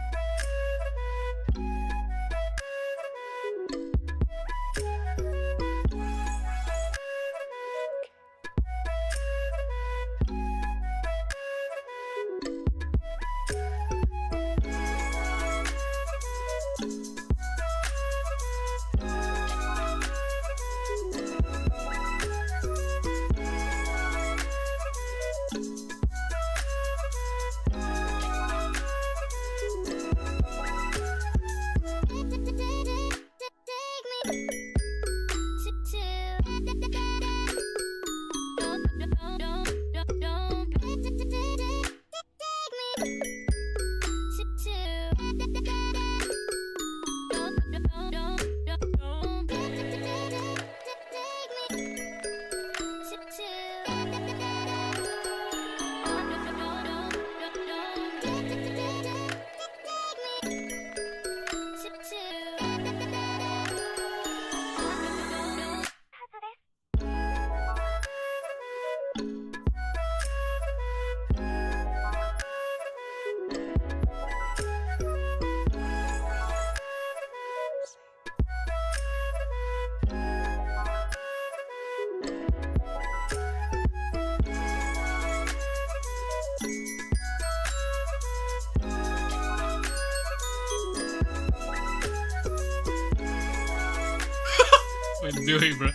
What are you doing, bro?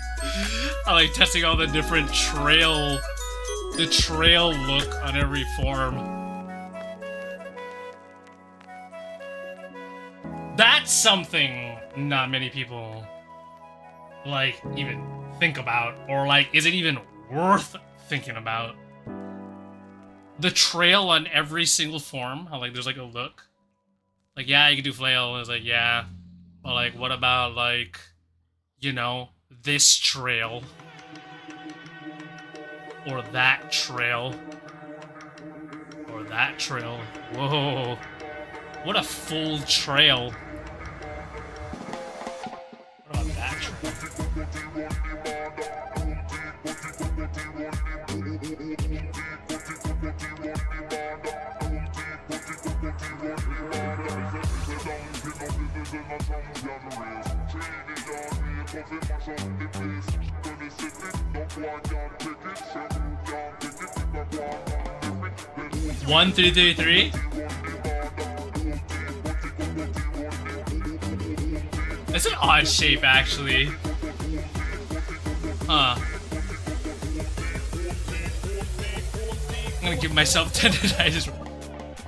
I like testing all the different the trail look on every form. That's something not many people like even think about, or like is it even worth thinking about? The trail on every single form, how like there's like a look. Like, yeah, you can do flail, and it's like, yeah. But like, what about like, you know, this trail? Or that trail. Or that trail. Whoa. What a full trail. What about that trail? One, 3, 3, 3. That's an odd shape, actually. Huh. I'm gonna give myself tendinitis.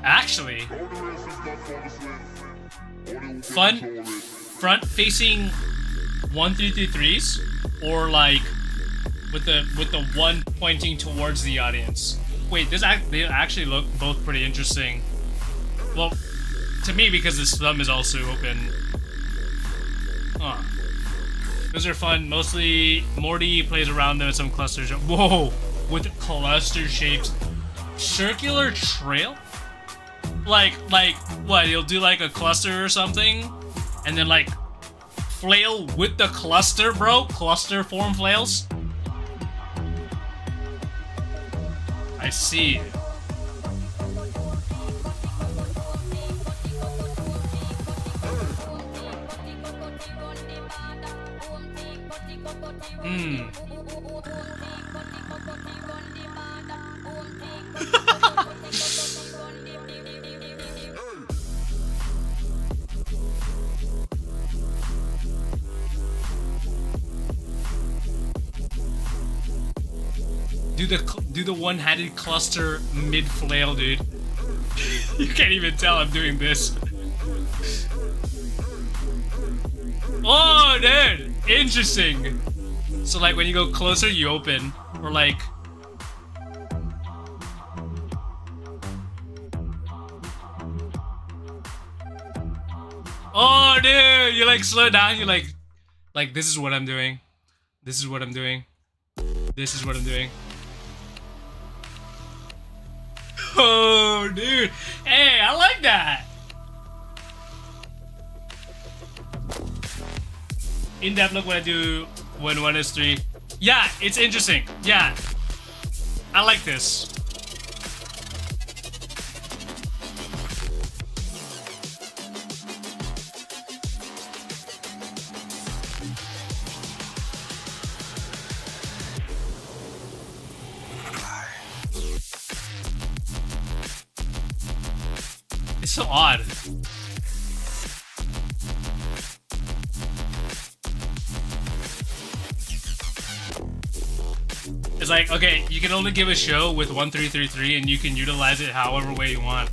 Actually, front-facing 1, 3, 3, 3s, or like with the one pointing towards the audience. Wait, they actually look both pretty interesting. Well, to me, because this thumb is also open. Huh. Those are fun. Mostly, Morty plays around them in some clusters. Whoa! With cluster shapes. Circular trail? Like, what? He'll do like a cluster or something? And then like, flail with the cluster, bro? Cluster form flails? I see. Do the one-handed cluster mid-flail, dude. You can't even tell I'm doing this. Oh, dude! Interesting! So, like, when you go closer, you open. Or, like... Oh, dude! You, like, slow down, you, like, this is what I'm doing. This is what I'm doing. This is what I'm doing. Oh, dude. Hey, I like that. In-depth look what I do when 1 is 3. Yeah, it's interesting. Yeah. I like this. It's so odd. It's like, okay, you can only give a show with 1333 and you can utilize it however way you want.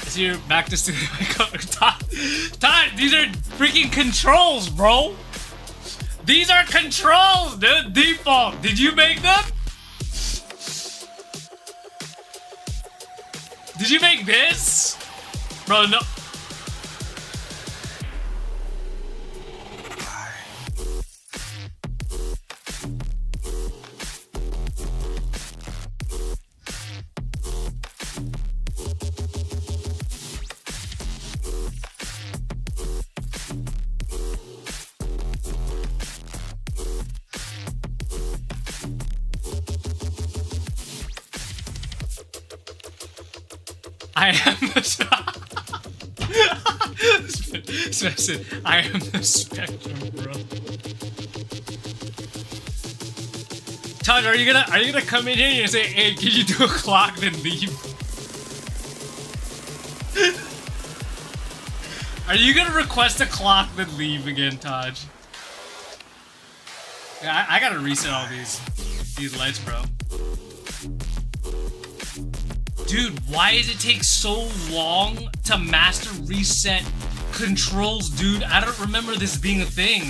So you're back to studio. Todd, these are freaking controls, bro. These are controls, dude. Default. Did you make them? Did you make this? Bro, no. I am the I am the spectrum, bro. Todd, are you gonna come in here and say, hey, can you do a clock then leave? Are you gonna request a clock then leave again, Todd? Yeah, I gotta reset all these lights, bro. Dude, why does it take so long to master reset controls, dude? I don't remember this being a thing.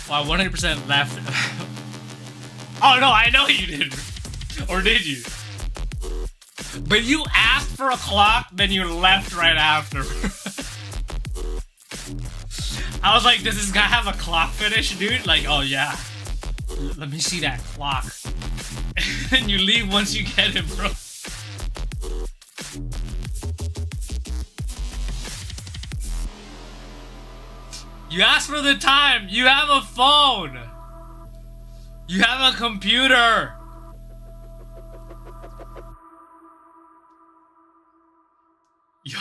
Wow, 100% left. Oh no, I know you didn't. Or did you? But you asked for a clock, then you left right after. I was like, does this guy have a clock fetish, dude? Like, oh yeah. Let me see that clock. And you leave once you get it, bro. You asked for the time. You have a phone. You have a computer. Yo.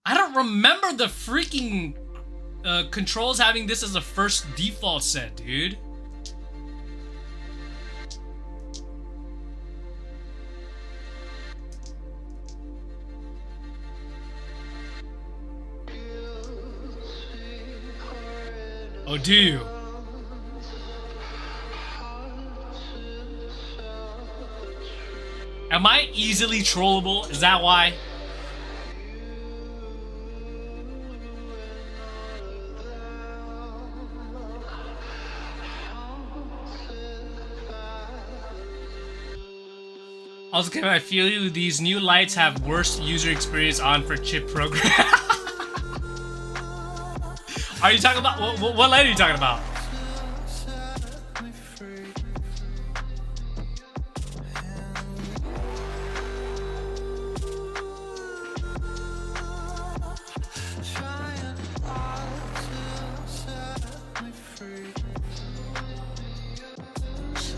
I don't remember the freaking controls having this as a first default set, dude. Oh, do you? Am I easily trollable? Is that why? Also, Kevin, I feel you. These new lights have worse user experience on for chip program. Are you talking about what light are you talking about?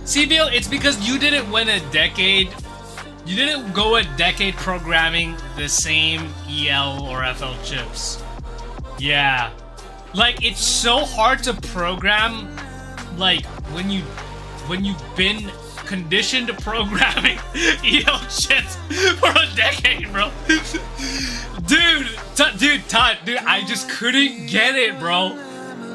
CBO, it's because you didn't win a decade. You didn't go a decade programming the same EL or FL chips. Yeah. Like, it's so hard to program, like, when you've been conditioned to programming EL chips for a decade, bro. Dude, I just couldn't get it, bro.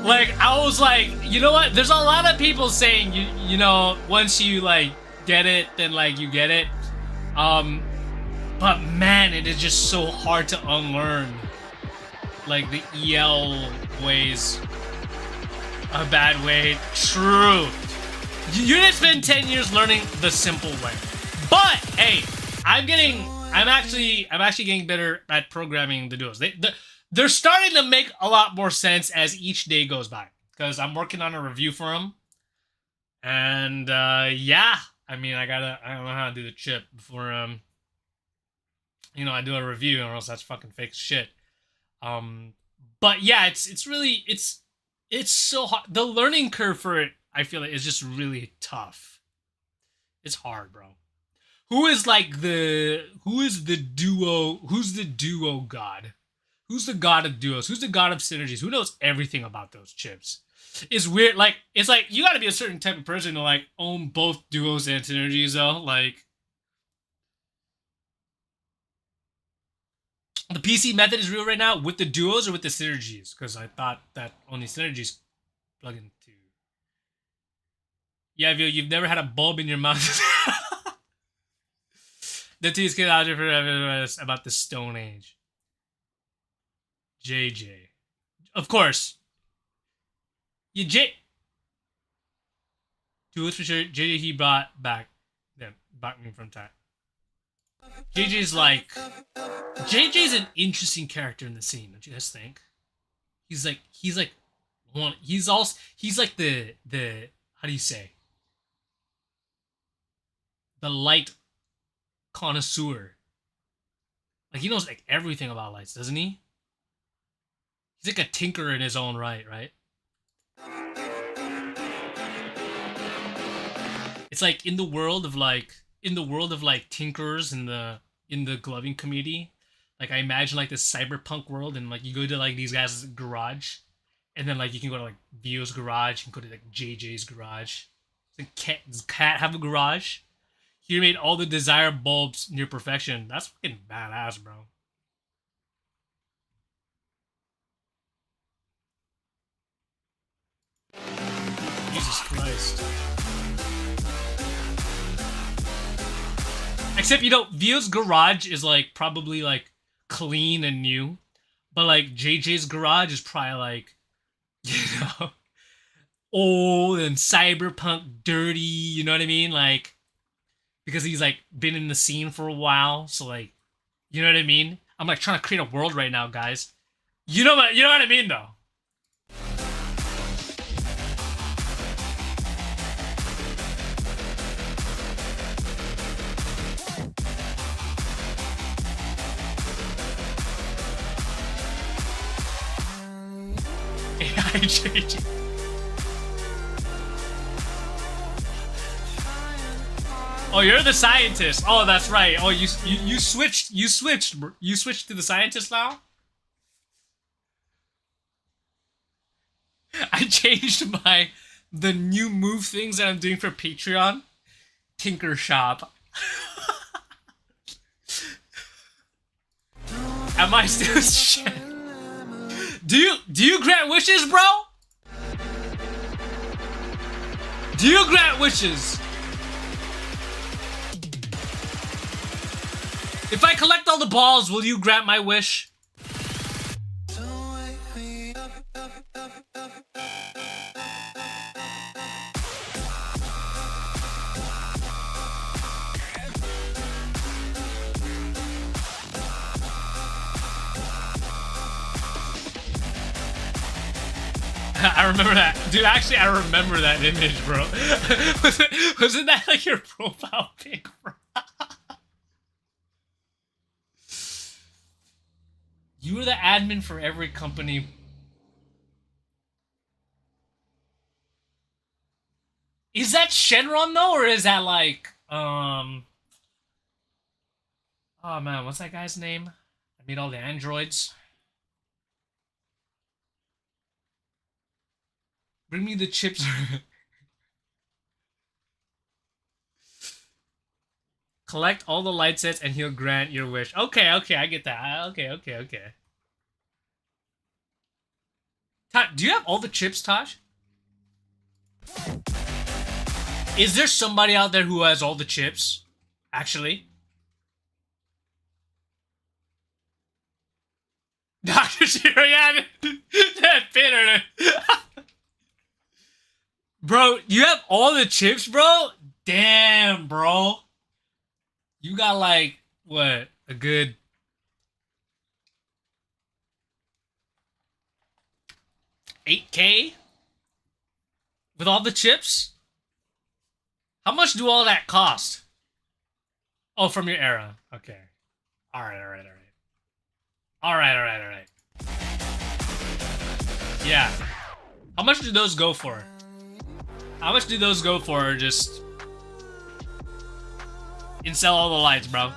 Like, I was like, you know what? There's a lot of people saying, you know, once you, like, get it, then, like, you get it. But, man, it is just so hard to unlearn, like, the EL ways. A bad way. True. You didn't spend 10 years learning the simple way. But, hey, I'm actually getting better at programming the duos. They're starting to make a lot more sense as each day goes by, because I'm working on a review for them. And yeah, I mean, I don't know how to do the chip before you know, I do a review, or else that's fucking fake shit. But yeah, it's really so hard. The learning curve for it, I feel like, is just really tough. It's hard, bro. Who's the duo god? Who's the god of duos? Who's the god of synergies? Who knows everything about those chips? It's weird. Like, it's like you gotta be a certain type of person to like own both duos and synergies though. Like, the PC method is real right now with the duos or with the synergies? Because I thought that only synergies plug into. Yeah, you've never had a bulb in your mouth. The T's kid out for about the Stone Age. JJ. Of course. Yeah, Duos for sure. JJ, he brought back. Yeah, back me from time. JJ's like. JJ's an interesting character in the scene, don't you guys think? He's like one. He's like the how do you say? The light connoisseur. Like, he knows like everything about lights, doesn't he? He's like a tinkerer in his own right? It's like in the world of like tinkerers in the gloving community. Like, I imagine like this cyberpunk world, and like you go to like these guys' garage, and then like you can go to like Vio's garage, you can go to like JJ's garage. Does Cat have a garage? He made all the desired bulbs near perfection. That's fucking badass, bro. Jesus Christ. Except, you know, Vio's garage is like probably like clean and new, but like JJ's garage is probably like, you know, old and cyberpunk dirty, you know what I mean? Like, because he's like been in the scene for a while, so like, you know what I mean? I'm like trying to create a world right now, guys. You know what I mean, though. AI JJ. Oh, you're the scientist. Oh, that's right. Oh, you switched to the scientist now? I changed the new move things that I'm doing for Patreon. Tinker Shop. Am I still shit? Do you grant wishes, bro? Do you grant wishes? If I collect all the balls, will you grant my wish? I remember that. Dude, actually, I remember that image, bro. Wasn't that like your profile pic, bro? You were the admin for every company. Is that Shenron though, or is that like oh man, what's that guy's name? I made all the androids. Bring me the chips. Collect all the light sets and he'll grant your wish. Okay, I get that. Okay. Do you have all the chips, Tosh? Is there somebody out there who has all the chips? Actually? Dr. Shirian! That bitter. Bro, you have all the chips, bro? Damn, bro. You got like, what, a good... $8K? With all the chips? How much do all that cost? Oh, from your era. Okay. Alright. Yeah. How much do those go for? How much do those go for just... Sell all the lights, bro?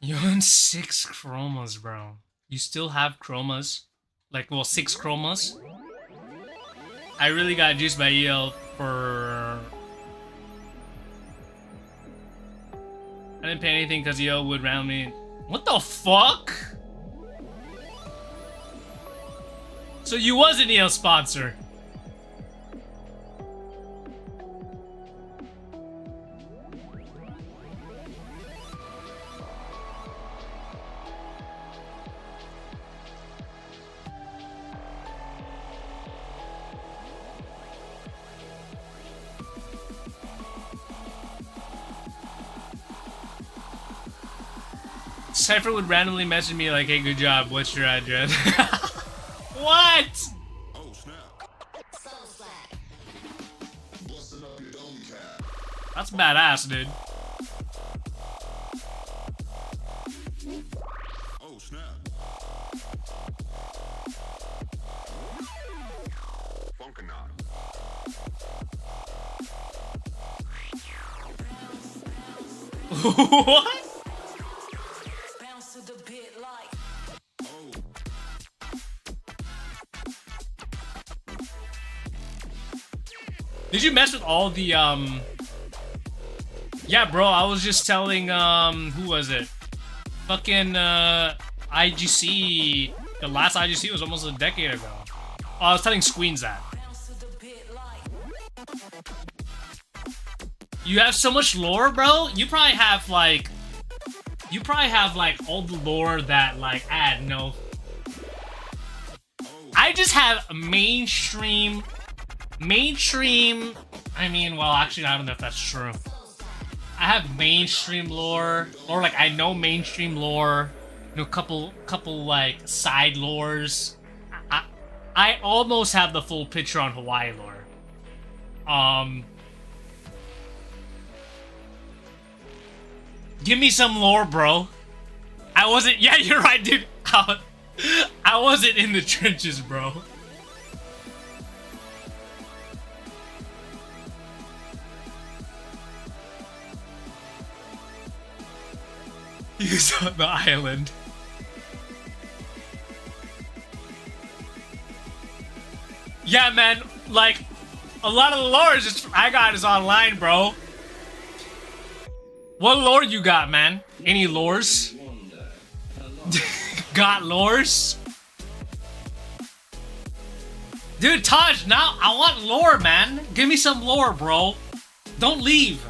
You own 6 chromas, bro. You still have chromas? Like, well, 6 chromas? I really got juiced by EL for... I didn't pay anything because EL would randomly... What the fuck? So you was an EL sponsor. Cypher would randomly message me like, hey, good job, what's your address? What? Oh snap! Busting up your dome cap. That's badass, dude. Oh snap! Funkanot. What? Bounce to the beat like. Oh. Did you mess with all the, Yeah, bro, I was just telling, who was it? Fucking, IGC. The last IGC was almost a decade ago. Oh, I was telling Squeens that. Bounce to the beat like. You have so much lore, bro? You probably have, like, all the lore that, like, no. I just have mainstream, I mean, well, actually, I don't know if that's true. I have mainstream lore, or, like, I know mainstream lore, you know, couple, like, side lores. I almost have the full picture on Hawaii lore. Give me some lore, bro. I wasn't... Yeah, you're right, dude. I wasn't in the trenches, bro. He was on the island. Yeah, man. Like, a lot of the lore is just... I got is online, bro. What lore you got, man? Any lores? Got lores? Dude, Taj, now I want lore, man. Give me some lore, bro. Don't leave.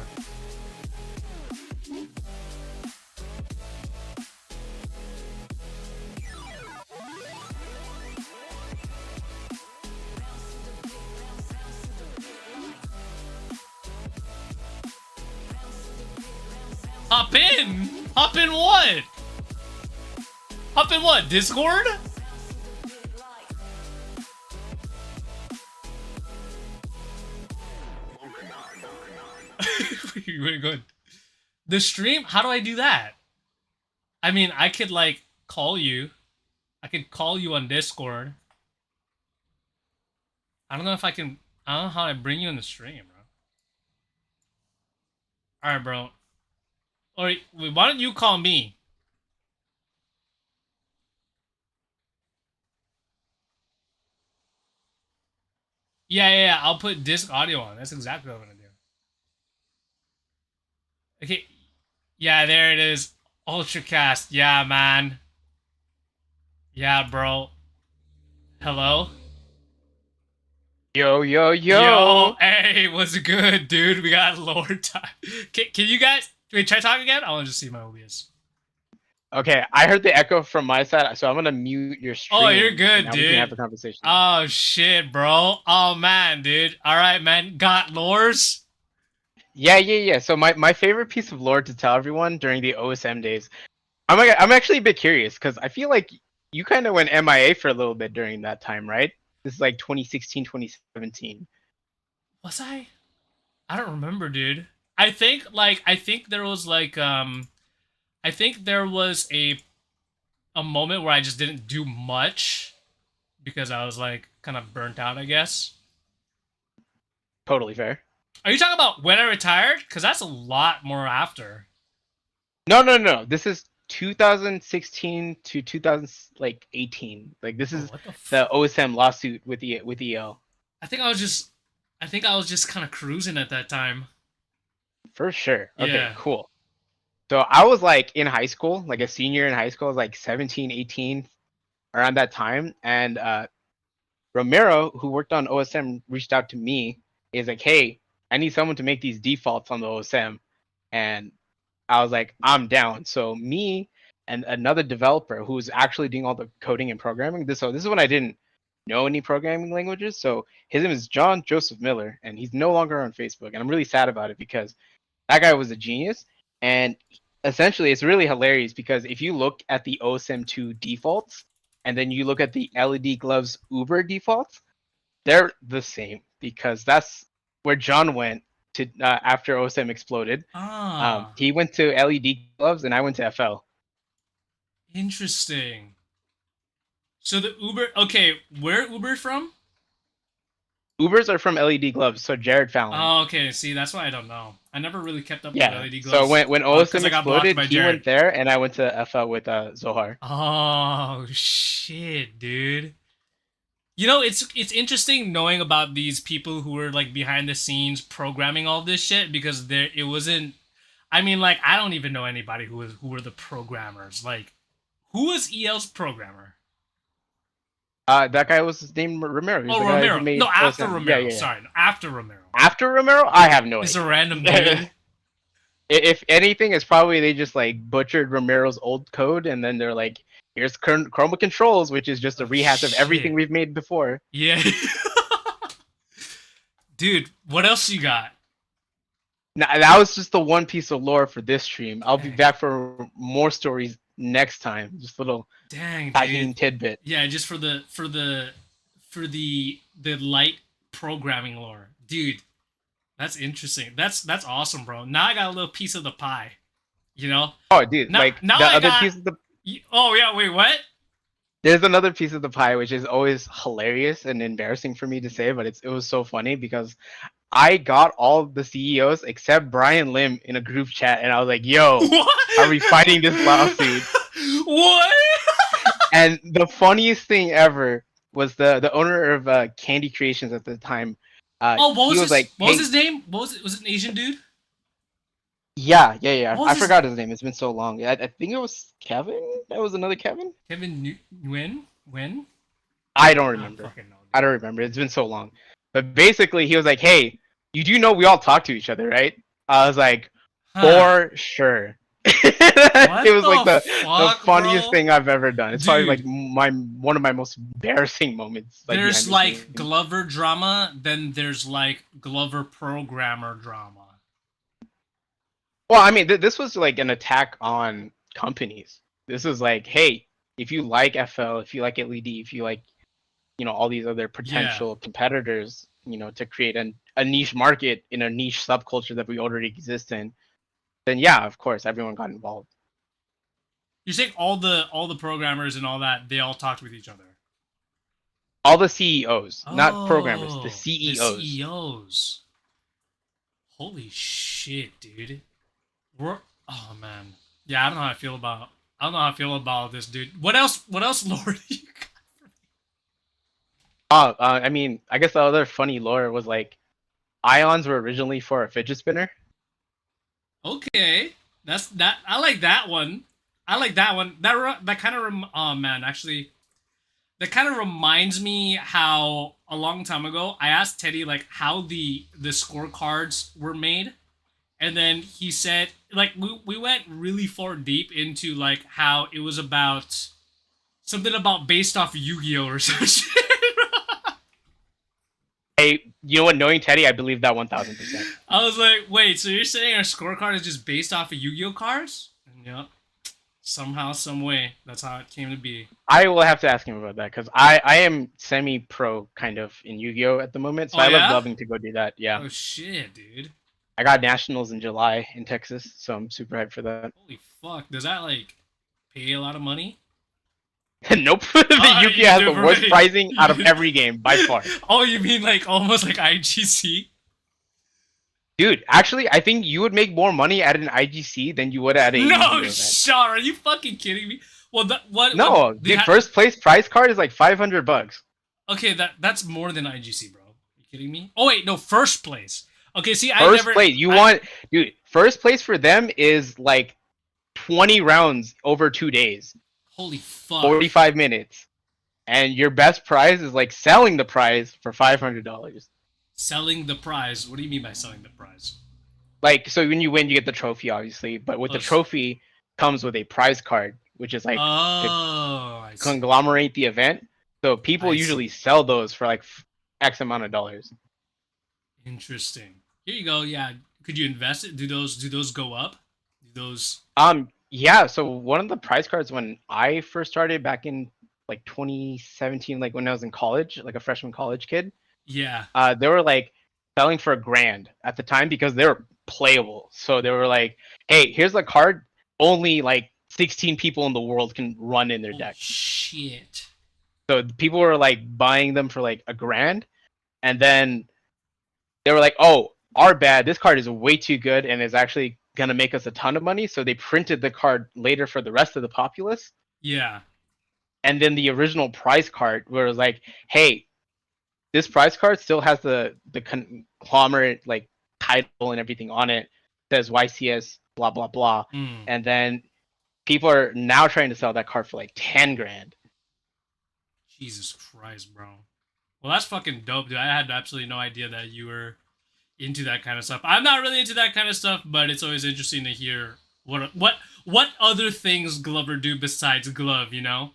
Hop in? Hop in what? Hop in what? Discord? Very good. The stream? How do I do that? I mean, I could like call you. I could call you on Discord. I don't know if I can. I don't know how I bring you in the stream, bro. All right, bro. Or why don't you call me? Yeah. I'll put disc audio on. That's exactly what I'm gonna do. Okay. Yeah, there it is. Ultracast. Yeah, man. Yeah, bro. Hello? Yo. Hey, what's good, dude? We got Lord time. Can you guys... Wait, try talking again? I want to just see my OBS. Okay, I heard the echo from my side, so I'm gonna mute your stream. Oh, you're good, and now dude. We can have a conversation. Oh, shit, bro. Oh, man, dude. All right, man. Got lores? Yeah. So my favorite piece of lore to tell everyone during the OSM days, I'm actually a bit curious because I feel like you kind of went MIA for a little bit during that time, right? This is like 2016, 2017. Was I? I don't remember, dude. I think there was a moment where I just didn't do much because I was like kind of burnt out, I guess. Totally fair. Are you talking about when I retired? Because that's a lot more after. No. This is 2016 to 2018. Like this Oh, is what the f- the OSM lawsuit with EL. I think I was just kind of cruising at that time. For sure. Okay, Yeah. cool. So I was like in high school, like a senior in high school, I was like 17, 18, around that time. And Romero, who worked on OSM, reached out to me. He's like, hey, I need someone to make these defaults on the OSM. And I was like, I'm down. So me and another developer who's actually doing all the coding and programming. This is when I didn't know any programming languages. So his name is John Joseph Miller, and he's no longer on Facebook. And I'm really sad about it because that guy was a genius. And essentially, it's really hilarious because if you look at the OSM 2 defaults and then you look at the LED Gloves Uber defaults, they're the same because that's where John went to after OSM exploded. Ah, He went to LED Gloves and I went to FL. interesting. So the Uber, okay, where Uber from? Ubers are from LED Gloves, so Jared Fallon. Oh, okay. See, that's why I don't know. I never really kept up Yeah. with LED gloves. So when 'cause OSM I got blocked exploded, by he Jared. went there, and I went to FL with Zohar. Oh shit, dude. You know, it's interesting knowing about these people who were like behind the scenes programming all this shit because it wasn't. I mean, like I don't even know anybody who were the programmers. Like, who was EL's programmer? That guy was named Romero. He's Oh, the guy who Romero. made No, after OSM. Romero. Yeah, yeah. Sorry, after Romero. After Romero, I have no It's idea. a random dude. If anything, it's probably they just like butchered Romero's old code, and then they're like, "Here's Chroma Controls," which is just a rehash of everything Shit. we've made before. Yeah. Dude, what else you got? Now, that was just the one piece of lore for this stream. I'll be Dang. back for more stories next time. Just a little Dang, dude. tagging tidbit. Yeah, just for the light programming lore, dude. That's interesting. That's awesome, bro. Now I got a little piece of the pie. You know? Oh, dude, Now- like now the I other got- piece of the Oh yeah, wait, what? there's another piece of the pie which is always hilarious and embarrassing for me to say, but it was so funny because I got all the CEOs except Brian Lim in a group chat, and I was like, "Yo, What? are we fighting this lawsuit?" What? And the funniest thing ever was the owner of Candy Creations at the time. Oh, what he was was what was "Hey," his name? What was it? Was it an Asian dude? Yeah. What was I his- forgot his name. It's been so long. I think it was Kevin. That was another Kevin. Kevin Nguyen? When? I don't I remember. fucking know. I don't remember. It's been so long. But basically, he was like, "Hey, you do know we all talk to each other, right?" I was like, Huh. "For sure." It was like the fuck, funniest bro? thing I've ever done. It's probably Dude. like one of my most embarrassing moments. Like, There's behind the like scenes. Glover drama, then there's like Glover programmer drama. Well, I mean, this was like an attack on companies. This was like, hey, if you like FL, if you like LED, if you like, all these other potential competitors, to create a niche market in a niche subculture that we already exist in, then yeah, of course, everyone got involved. You're saying all the programmers and all that, they all talked with each other. All the CEOs, not programmers, Oh, the CEOs. The CEOs. Holy shit, dude. Oh man. Yeah, I don't know how I feel about this, dude. What else lore do you got? I mean, I guess the other funny lore was like, ions were originally for a fidget spinner. Okay. That I like that one. That kind of oh man, actually that kind of reminds me how a long time ago I asked Teddy like how the scorecards were made, and then he said like we went really far deep into like how it was about something about based off Yu-Gi-Oh or some shit. Hey, you know what? Knowing Teddy, I believe that 1000%. I was like, wait, so you're saying our scorecard is just based off of Yu-Gi-Oh cards? And yep. Somehow, some way, that's how it came to be. I will have to ask him about that because I am semi-pro kind of in Yu-Gi-Oh at the moment, so Oh, I yeah? love loving to go do that. Yeah, Oh shit, dude. I got nationals in July in Texas, so I'm super hyped for that. Holy fuck. Does that like pay a lot of money? Nope, the Yu-Gi-Oh you has do the worst right. pricing out of every game by far. Oh, you mean like almost like IGC? Dude, actually, I think you would make more money at an IGC than you would at a No, Yu-Gi-Oh event. Sean, are you fucking kidding me? Well, what? No, they the first place prize card is like $500. Okay, that's more than IGC, bro. Are you kidding me? Oh wait, no, first place. Okay, see, First place, dude. First place for them is like 20 rounds over 2 days, Holy fuck. 45 minutes, and your best prize is like selling the prize for $500. Selling the prize. What do you mean by selling the prize? Like, so when you win, you get the trophy, obviously, but with the trophy comes with a prize card, which is like to Oh, I see. conglomerate the event. So people I usually sell those for like X amount of dollars. Interesting. Here you go. Yeah. Could you invest it? Do those go up? Do those? Yeah. So one of the prize cards when I first started back in like 2017, like when I was in college, like a freshman college kid, Yeah. they were like selling for $1,000 at the time because they were playable. So they were like, "Hey, here's a card. Only like 16 people in the world can run in their Oh, deck." shit. So people were like buying them for like $1,000, and then they were like, "Oh, our bad. This card is way too good and is actually gonna make us a ton of money." So they printed the card later for the rest of the populace, Yeah. and then the original prize card where it was like, "Hey, this prize card still has the conglomerate like title and everything on it. Says YCS blah blah blah," Mm. and then people are now trying to sell that card for like $10,000. Jesus Christ, bro. Well, that's fucking dope, dude. I had absolutely no idea that you were into that kind of stuff. I'm not really into that kind of stuff, but it's always interesting to hear what other things Glover do besides glove, you know?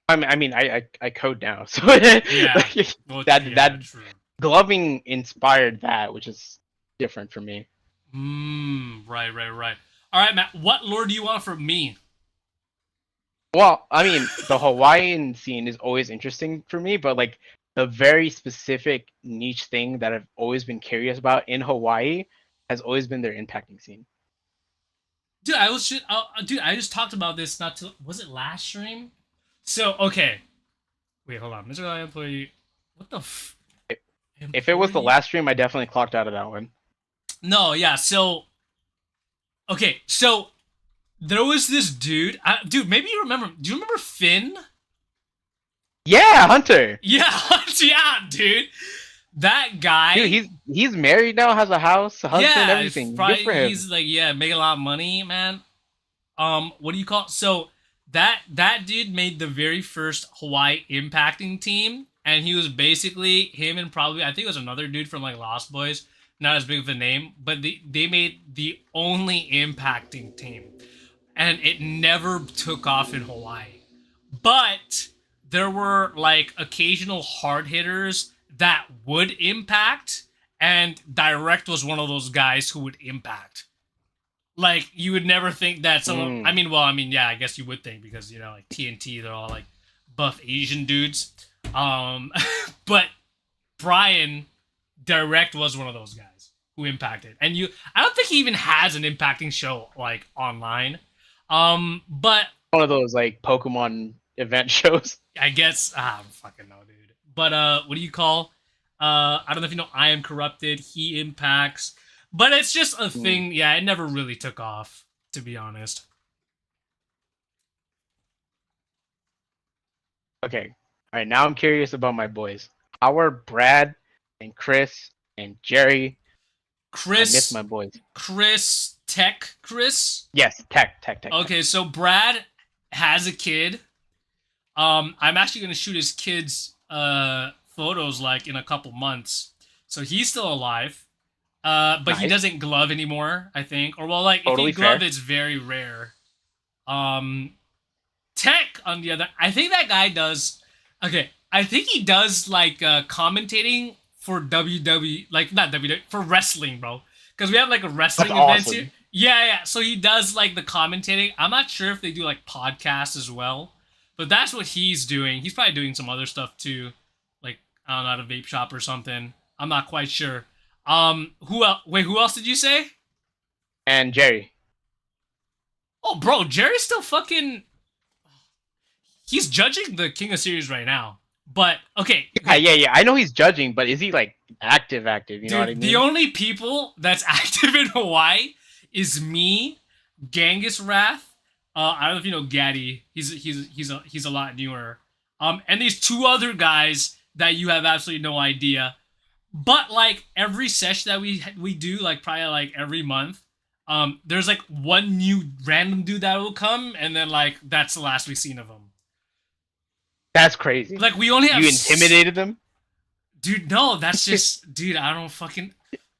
I mean, I code now, so Yeah. like, Well, that yeah, that true. gloving inspired that, which is different for me. Right. All right, Matt. What lore do you want from me? Well, I mean, the Hawaiian scene is always interesting for me, but like the very specific niche thing that I've always been curious about in Hawaii has always been their impacting scene. Dude, I just talked about this was it last stream? So, okay. Wait, hold on. Mr. Employee. What the If it was the Employee? last stream, I definitely clocked out of that one. No, yeah, so okay, so there was this dude. Dude, maybe you remember. Do you remember Finn? Yeah, Hunter. Yeah, yeah, dude. That guy. Dude, he's married now, has a house, a husband, yeah, everything. probably, Good for him. he's like, yeah, making a lot of money, man. What do you call it? So that dude made the very first Hawaii impacting team, and he was basically him and probably I think it was another dude from like Lost Boys, not as big of a name, but they made the only impacting team, and it never took off in Hawaii. But there were like occasional hard hitters that would impact, and Direct was one of those guys who would impact. Like, you would never think that someone. Yeah, I guess you would think because, you know, like TNT, they're all like buff Asian dudes. But Brian Direct was one of those guys who impacted. And I don't think he even has an impacting show like online. But One of those like Pokemon event shows. I guess I don't fucking know, dude. But what do you call? I don't know if you know I Am Corrupted. He impacts. But it's just a thing. Yeah, it never really took off, to be honest. Okay. All right. Now I'm curious about my boys. How are Brad and Chris and Jerry? I miss my boys. Chris. Yes, Tech. Okay, so Brad has a kid. I'm actually gonna shoot his kid's photos like in a couple months. So he's still alive. But he Nice. doesn't glove anymore, I think. Or well, like Totally if he glove, fair. it's very rare. Tech on the other, I think that guy does. Okay, I think he does like commentating for WWE, like not WWE, for wrestling, bro. Because we have like a wrestling That's event awesome. here. Yeah. So he does like the commentating. I'm not sure if they do like podcasts as well, but that's what he's doing. He's probably doing some other stuff too, like I don't know, at a vape shop or something. I'm not quite sure. Who else? Wait, who else did you say? And Jerry. Oh, bro, Jerry's still fucking. He's judging the King of Series right now. But okay, Yeah. I know he's judging, but is he like active? You know what I dude, mean? the only people that's active in Hawaii is me, Genghis Wrath. I don't know if you know Gaddy. He's a lot newer. And these two other guys that you have absolutely no idea. But like every session that we do, like probably like every month, there's like one new random dude that will come, and then like that's the last we've seen of him. That's crazy. Like we only have You intimidated them? dude. No, that's just dude. I don't fucking.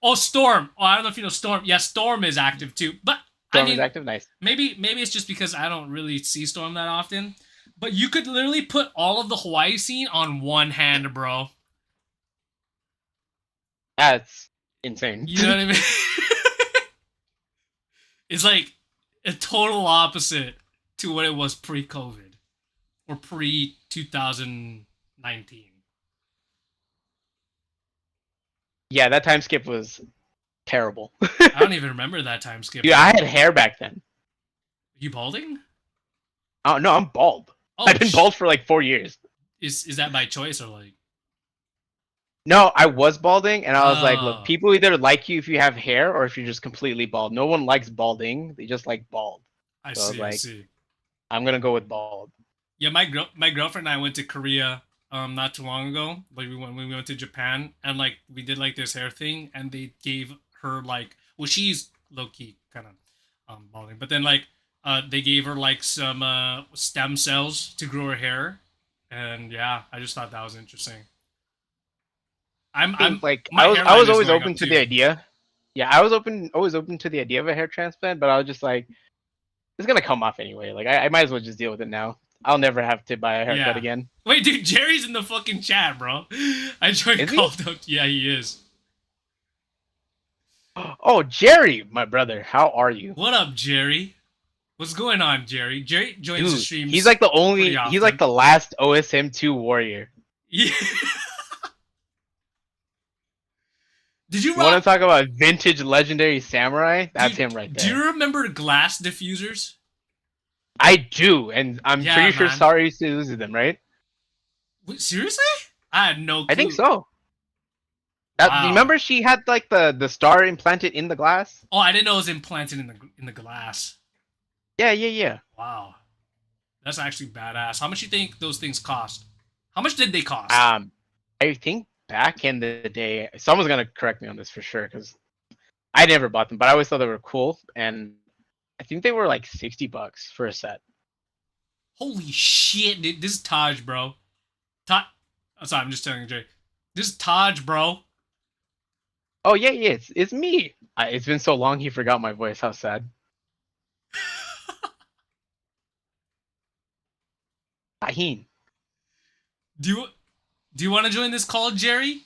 Oh, Storm. Oh, I don't know if you know Storm. Yeah, Storm is active too. But Storm I mean, is active, nice. maybe it's just because I don't really see Storm that often. But you could literally put all of the Hawaii scene on one hand, bro. That's insane. You know what I mean? It's like a total opposite to what it was pre-COVID or pre-2019. Yeah, that time skip was terrible. I don't even remember that time skip. Dude, I had hair back then. You balding? Oh no, I'm bald. Oh, I've been bald for like 4 years. Is that by choice or like? No, I was balding, and I was like, Oh. look, people either like you if you have hair or if you're just completely bald. No one likes balding; they just like bald. I So, see. I like- see. I'm gonna go with bald. Yeah, my girlfriend and I went to Korea not too long ago. Like we went to Japan and like we did like this hair thing and they gave her like she's low key kind of balding, but then like they gave her like some stem cells to grow her hair, and yeah, I just thought that was interesting. I'm Like my I was hairline is always going open up, to too. the idea. Yeah, I was always open to the idea of a hair transplant, but I was just like, it's gonna come off anyway. Like I might as well just deal with it now. I'll never have to buy a haircut Yeah. again. Wait, dude, Jerry's in the fucking chat, bro. I joined Is he? Call of Duty. Yeah, he is. Oh, Jerry, my brother, how are you? What up, Jerry? What's going on, Jerry? Jerry joins the Dude, streams. he's like the only. pretty He's like often. the last OSM2 warrior. Yeah. Did you You want to rock? talk about vintage legendary samurai? That's do- him right Do there. you remember glass diffusers? I do, and I'm Yeah, pretty sure man. Sorry used to use them, right? Wait, seriously? I had no clue. I think so. That, Wow. Remember she had like the star implanted in the glass? Oh, I didn't know it was implanted in the glass. Yeah. Wow, that's actually badass. How much do you think those things cost? How much did they cost? I think back in the day, someone's gonna correct me on this for sure because I never bought them, but I always thought they were cool, and I think they were like $60 for a set. Holy shit, dude! This is Taj, bro. Taj. Oh, sorry, I'm just telling you, Jay. This is Taj, bro. Oh yeah, it's me. It's been so long he forgot my voice. How sad. Taheen. Do you want to join this call, Jerry?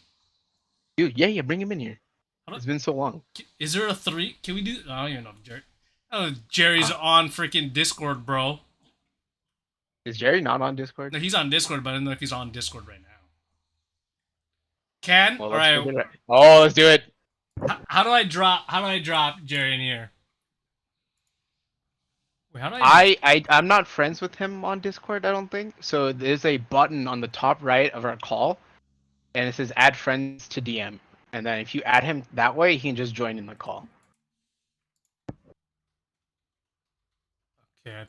Dude, yeah, bring him in here. How do- It's been so long. Is there a 3? Can we do? I don't even know if Jerry. Oh, Jerry's on freaking Discord, bro. Is Jerry not on Discord? No, he's on Discord, but I don't know if he's on Discord right now. Can? Well, All let's right. figure it out. Oh, let's do it. How do I drop Jerry in here? Wait, how do I? I'm not friends with him on Discord, I don't think. So there's a button on the top right of our call, and it says add friends to DM. And then if you add him that way, he can just join in the call. Okay.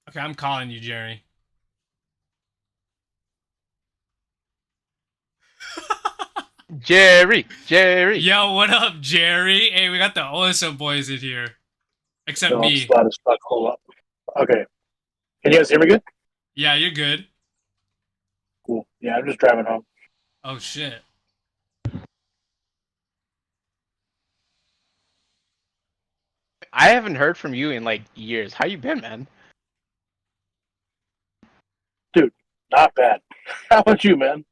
Okay, I'm calling you, Jerry. Jerry. Yo, what up, Jerry? Hey, we got the OSM boys in here. Except No, I'm me. slow as fuck. Hold up. Okay. Can you guys hear me good? Yeah, you're good. Cool. Yeah, I'm just driving home. Oh shit. I haven't heard from you in like years. How you been, man? Not bad. How about you, man?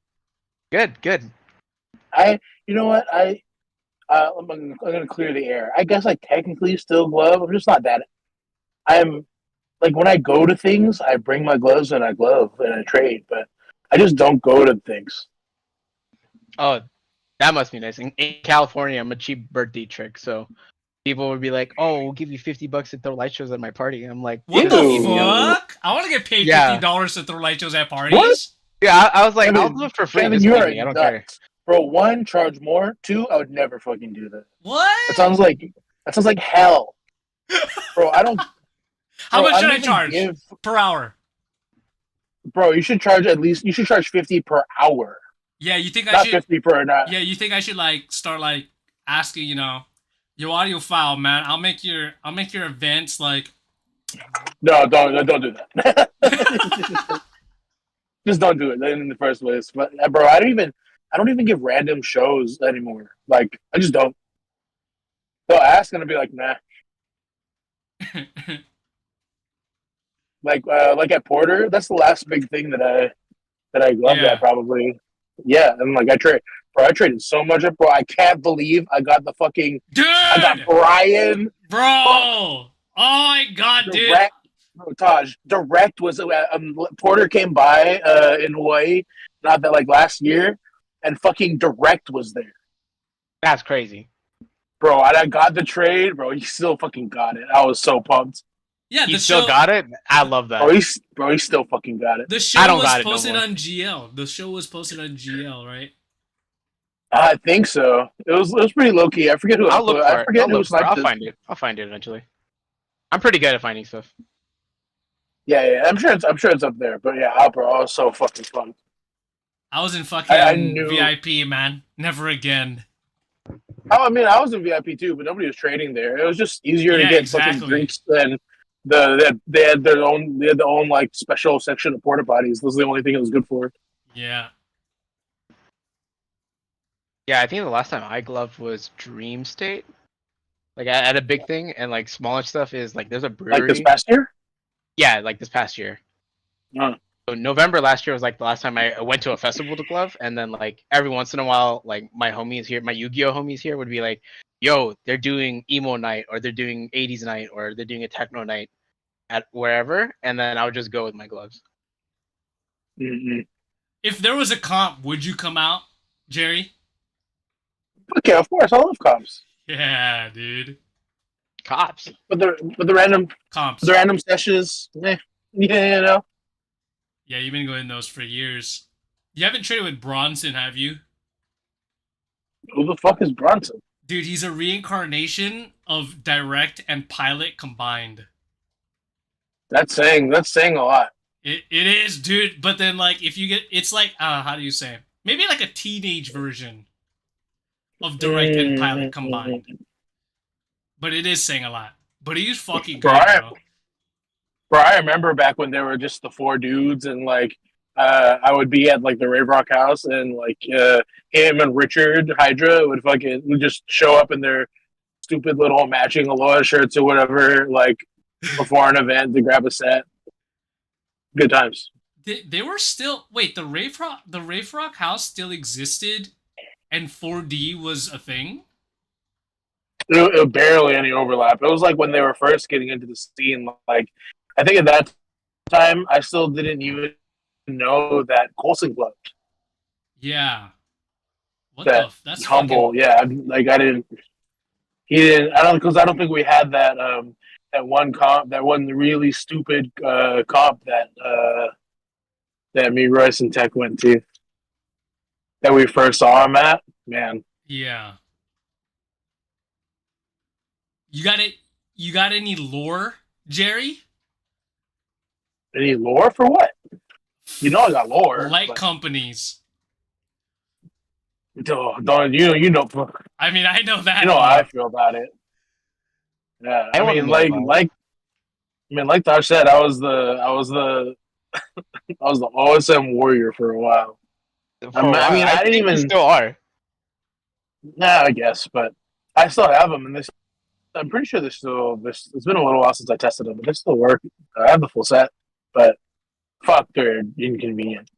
Good. You know what? I'm gonna clear the air. I guess I technically still glove. I'm just not that. I'm like when I go to things, I bring my gloves and I glove and I trade, but I just don't go to things. Oh, that must be nice. In California, I'm a cheap birthday trick, so people would be like, "Oh, we'll give you $50 to throw light shows at my party." I'm like, What "This the is easy." fuck? I want to get paid Yeah. $50 to throw light shows at parties. What? Yeah, I was like, Kevin, I'll do it for free. Kevin, Just you pay are me. I don't nuts. care. Bro, 1, charge more. 2, I would never fucking do that. What? That sounds like hell. Bro, I don't. How bro, much should don't I even charge give- per hour? Bro, you should charge at least. You should charge 50 per hour, Yeah, you think I not should? 50 per night. Yeah, you think I should like start like asking, you know, your audio file, man. I'll make your events like. No, don't do that. Just don't do it in the first place. But bro, I don't even give random shows anymore. Like I just don't. They'll ask and I'll be like, nah. Like at Porter, that's the last big thing that I loved Yeah. at probably. Yeah, and like I traded so much up, bro. I can't believe I got the fucking I got Dude, Brian bro. Oh my god, dude. Direct. No, Taj, Direct was Porter came by in Hawaii, not that like last year, and fucking Direct was there, That's crazy. bro. I got the trade, bro. He still fucking got it. I was so pumped. Yeah, You the still show. got it? I love that. He still fucking got it. The show I don't was got it no posted more. on GL. The show was posted on GL, right? I think so. It was pretty low key. I forget who. I'll look for I it. forget I'll who look for it. sniped I'll it. find it. I'll find it eventually. I'm pretty good at finding stuff. Yeah. I'm sure it's up there. But yeah, bro, I was so fucking pumped. I was in fucking I knew- VIP, man. Never again. Oh, I mean, I was in VIP too, but nobody was trading there. It was just easier to Yeah, get fucking exactly. drinks than they had their own like special section of porta potties. This was the only thing it was good for. Yeah. Yeah, I think the last time I gloved was Dream State. Like I had a big thing, and like smaller stuff is like there's a brewery. Like this past year. Yeah, like this past year. Oh. So November last year was like the last time I went to a festival to glove, and then like every once in a while, like my homies here, my Yu-Gi-Oh homies here would be like, "Yo, they're doing emo night, or they're doing '80s night, or they're doing a techno night at wherever," and then I would just go with my gloves. Mm-mm. If there was a comp, would you come out, Jerry? Okay, of course, I love comps, Yeah, dude. Cops. but the random sessions, yeah, you know. Yeah, you've been going those for years. You haven't traded with Bronson, have you? Who the fuck is Bronson? Dude, he's a reincarnation of Direct and Pilot combined. That's saying a lot. It is, dude. But then, like, if you get, it's like, how do you say? Maybe like a teenage version of Direct and Pilot combined. But it is saying a lot. But he's fucking good, Right. bro. Bro, I remember back when there were just the 4 dudes, and like I would be at like the Rave Rock house, and like him and Richard Hydra would just show up in their stupid little matching Aloha shirts or whatever, like before an event to grab a set. Good times. They were still wait. The Rave Rock house still existed, and 4D was a thing. It barely any overlap. It was like when they were first getting into the scene. Like I think at that time, I still didn't even know that Coulson gloved. Yeah. What That the? That's humble. fucking- Yeah, like I didn't. He didn't. I don't because I don't think we had that that one really stupid comp that me, Royce, and Tech went to. That we first saw him at. Man, Yeah. You got it. You got any lore, Jerry? any lore for what? You know I got lore. Light but- companies. Don't you know I mean, I know that. you know how I feel about it. Yeah, I I don't mean, know about like Tosh said, I was the OSM warrior for a while. For a while. I mean, I didn't think you even- still are. Nah, I guess, but I still have them, and I'm pretty sure they're still. It's been a little while since I tested them, but they still work. I have the full set, but fuck, they're inconvenient.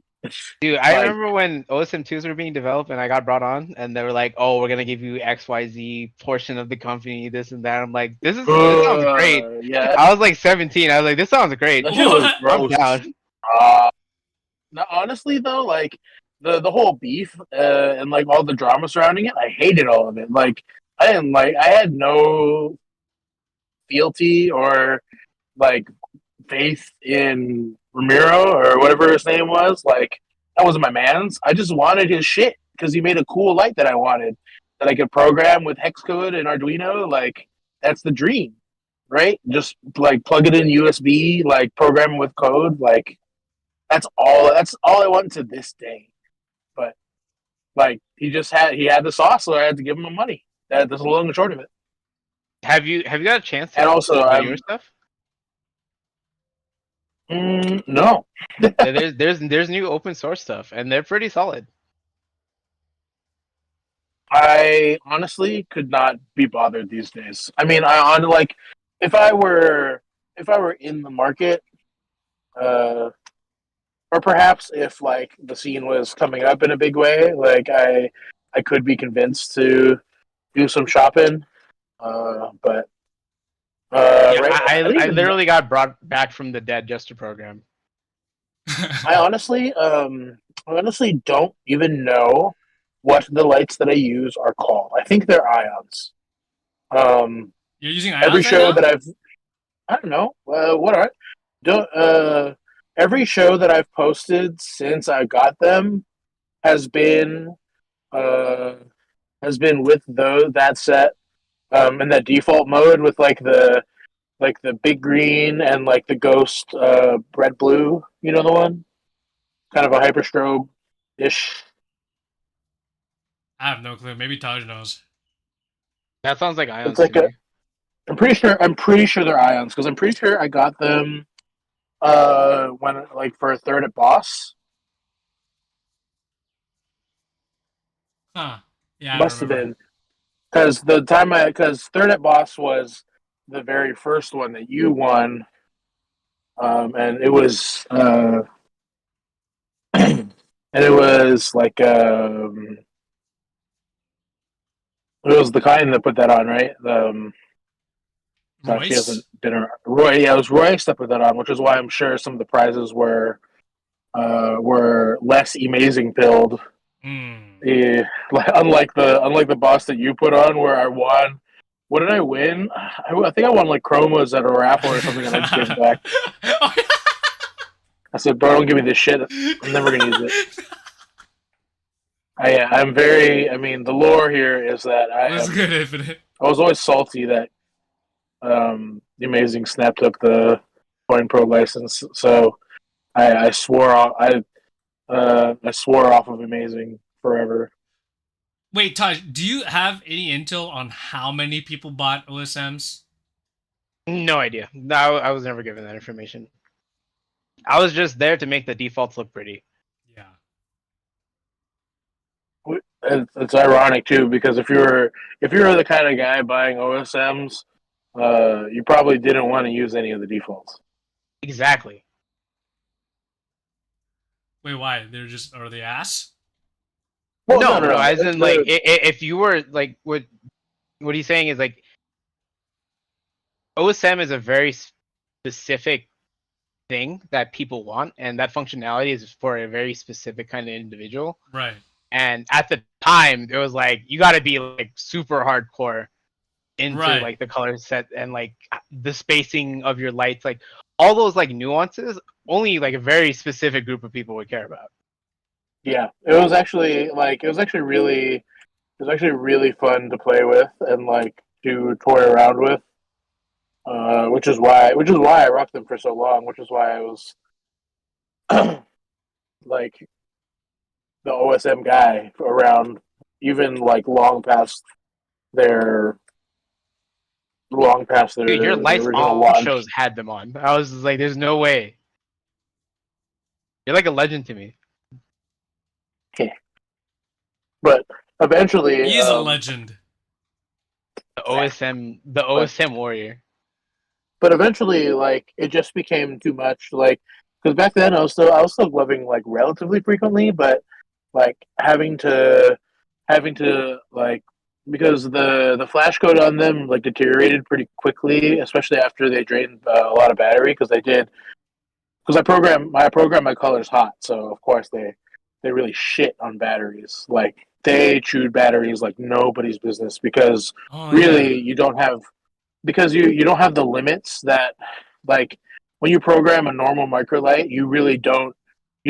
Dude, I Like- remember when OSM2s were being developed and I got brought on and they were like, "Oh, we're gonna give you XYZ portion of the company, this and that." I'm like, this sounds great. Yeah, I was like 17. I was like, this sounds great. that shit was What? I'm gross. down. No, honestly though, like the whole beef and like all the drama surrounding it, I hated all of it. Like I didn't like. I had no fealty or like faith in Ramiro or whatever his name was. Like that wasn't my man's. I just wanted his shit because he made a cool light that I wanted that I could program with hex code and Arduino. Like that's the dream, right? Just like plug it in USB, like program with code. Like that's all. That's all I want to this day. But like he had the sauce, so I had to give him the money. That's the long and short of it. Have you got a chance to And also, do your stuff? no. Yeah, there's new open source stuff, and they're pretty solid. I honestly could not be bothered these days. I mean, I on like if I were in the market, or perhaps if like the scene was coming up in a big way, like I could be convinced to do some shopping. But Yeah, right, I don't even- literally got brought back from the dead just to program. I honestly don't even know what the lights that I use are called. I think they're ions. You're using ions Every right show now? that I don't know, what are don't every show that I've posted since I got them has been with that set in that default mode with like the big green and like the ghost red blue, you know the one? Kind of a hyperstrobe ish. I have no clue. Maybe Taj knows. That sounds like ions It's like to me. I'm pretty sure they're ions because I'm pretty sure I got them when like for a third at boss. Huh. Yeah, I Must have remember. been because third at boss was the very first one that you won, and it was and it was like it was the kind that put that on, right? She Royce? hasn't been around. Roy, yeah, it was Royce that put that on, which is why I'm sure some of the prizes were less amazing pilled. Hmm. Yeah, unlike the boss that you put on, where I won. What did I win? I think I won like chromas at a raffle or something, and I just gave it back. Oh, yeah. I said, "Bro, don't give me this shit. I'm never gonna use it." I'm very. I mean, the lore here is that What's good, Infinite? I was always salty that the Amazing snapped up the Coin Pro license, so I swore off. I swore off of Amazing forever. Wait, Taj, do you have any intel on how many people bought OSMs? No idea. No, I was never given that information. I was just there to make the defaults look pretty. Yeah. It's ironic too because if you were the kind of guy buying OSMs, you probably didn't want to use any of the defaults. Exactly. Wait, why? Are they ass? Well, no. As in, like, The- if you were like, what he's saying is like, OSM is a very specific thing that people want, and that functionality is for a very specific kind of individual. Right. And at the time, it was like you got to be like super hardcore into Right. like the color set and like the spacing of your lights, like all those like nuances. Only like a very specific group of people would care about. Yeah, it was actually really fun to play with and like to toy around with. Which is why I rocked them for so long. Which is why I was like the OSM guy around, even like long past their Dude, your lights original all launch. shows had them on. I was just like, there's no way. You're like a legend to me. But eventually, He is a legend. The OSM warrior. but eventually, like it just became too much. Like because back then I was still gloving like relatively frequently, but like having to like because the flash code on them like deteriorated pretty quickly, especially after they drained a lot of battery because I program my colors hot, so of course they they really shit on batteries. Like they chewed batteries like nobody's business because Oh, really yeah. you don't have because you don't have the limits that like when you program a normal microlight, you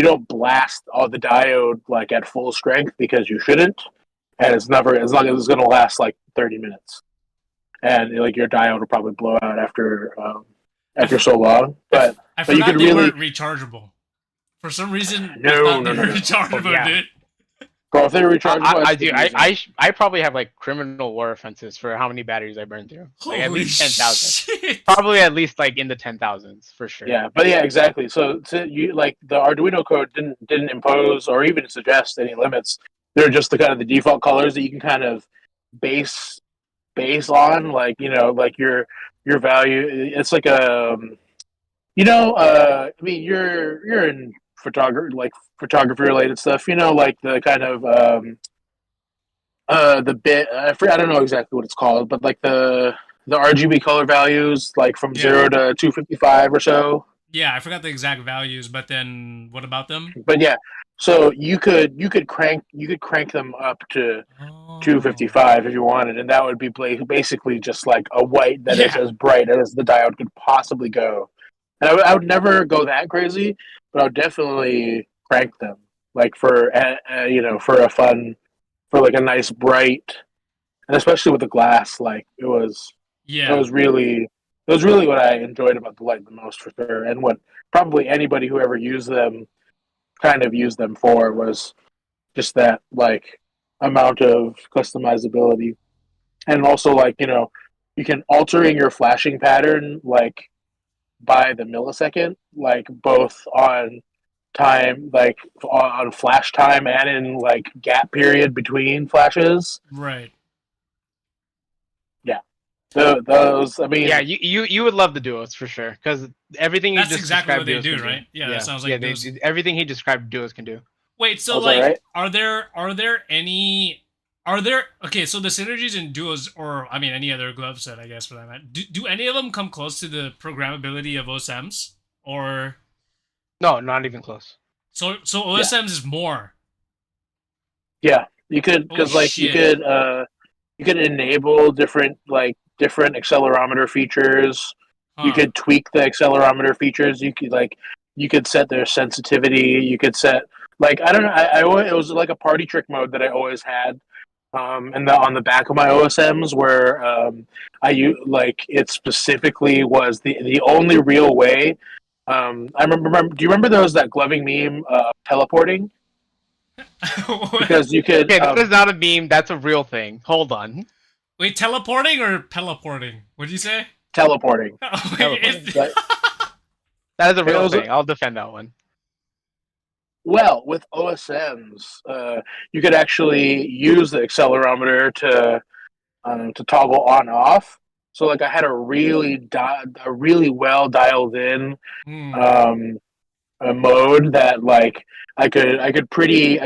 don't blast all the diode like at full strength because you shouldn't, and it's never as long as it's going to last like 30 minutes, and like your diode will probably blow out after so long. I But you forgot could they really weren't rechargeable. For some reason, I no thought no they no were no. rechargeable, Yeah. dude. Bro, if they were rechargeable, I I'd do. still use them. I probably have like criminal war offenses for how many batteries I burned through. Like at Holy least 10,000. shit! Probably at least like in the 10,000s for sure. Yeah, but yeah, exactly. So you like the Arduino code didn't impose or even suggest any limits. They're just the kind of the default colors that you can kind of base on, like like your value. It's like I mean, you're in photography related stuff. Like the kind of the bit. I don't know exactly what it's called, but like the RGB color values, like from Yeah. 0 to 255 or so. Yeah, I forgot the exact values, but then what about them? But yeah, so you could crank them up to Oh. 255 if you wanted, and that would be basically just like a white that is Yeah. as bright as the diode could possibly go. And I would never go that crazy, but I would definitely crank them like for for like a nice bright, and especially with the glass, like it was Yeah. really what I enjoyed about the light the most for sure, and what probably anybody who ever used them kind of used them for was just that like amount of customizability, and also like you can altering your flashing pattern like by the millisecond, like both on time, like on flash time and in like gap period between flashes. Right. Those, I mean, Yeah, you would love the duos for sure because everything you That's just exactly what described they duos do, can right? Yeah, that sounds like duos. everything he described duos can do. Wait, so Was that like, right? are there any? Are there okay? So the synergies in duos, or I mean, any other glove set, I guess for that matter. Do any of them come close to the programmability of OSMs, or No, not even close. so OSMs is more? yeah, you could because Oh, like shit. you could enable different accelerometer features. You Huh. could tweak the accelerometer features. You could set their sensitivity. You could set like I don't know. It was like a party trick mode that I always had. And on the back of my OSMs, where like it specifically was the only real way. I remember. Do you remember that gloving meme teleporting? Because you could. Okay, that is not a meme. That's a real thing. Hold on. Wait, teleporting or teleporting? What'd you say? Teleporting. Oh, wait, Teleporting. is- But, That is a It real was a- thing. I'll defend that one. well, with OSMs, you could actually use the accelerometer to toggle on off. So like I had a really well dialed in Hmm. a mode that like I could pretty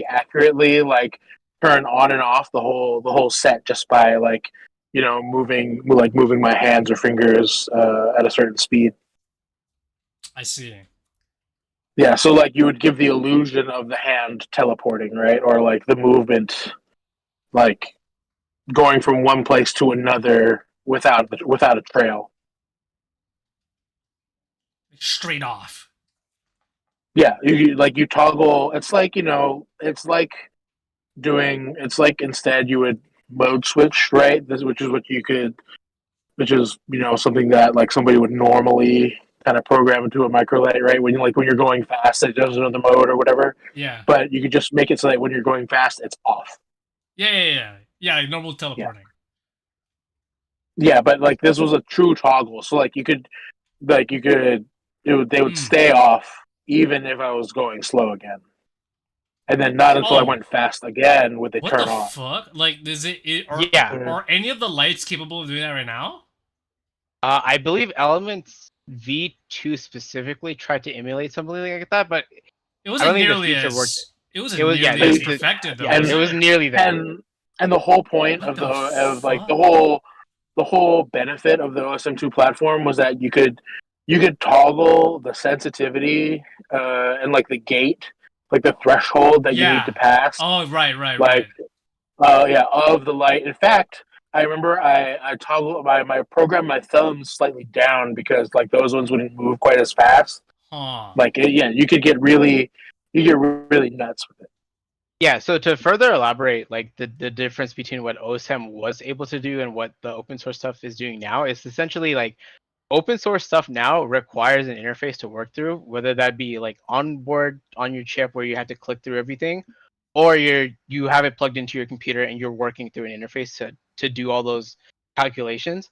accurately like turn on and off the whole set just by like moving my hands or fingers at a certain speed. I see. Yeah, so like you would give the illusion of the hand teleporting, right? Or like the movement like going from one place to another without a trail. Straight off. Yeah, you toggle. It's like instead you would mode switch, right? Which is something that like somebody would normally kind of program into a microlight, right? When you're going fast, it does another mode or whatever. Yeah. But you could just make it so that when you're going fast, it's off. Yeah, like normal teleporting. Yeah, but like this was a true toggle, so like they would stay off even if I was going slow again, and then not until I Oh. went fast again would they What turn the on. fuck? Like, is it are, Yeah. are any of the lights capable of doing that right now? I believe Elements V2 specifically tried to emulate something like that, but It I wasn't don't think the nearly feature as. worked. It wasn't It was- yeah, nearly as it- perfected though. yeah, was it was nearly there. And the whole point What of the like fuck? the whole benefit of the OSM2 platform was that you could toggle the sensitivity and like the gate like the threshold that you Yeah. need to pass. Oh, right, right, Like, right. yeah, of the light. In fact, I remember I toggled my program my thumbs slightly down because like those ones wouldn't move quite as fast. Huh. Like yeah, you get really nuts with it. Yeah, so to further elaborate, like the difference between what OSM was able to do and what the open source stuff is doing now is essentially like open source stuff now requires an interface to work through, whether that be like on board on your chip where you have to click through everything, or you have it plugged into your computer and you're working through an interface to do all those calculations.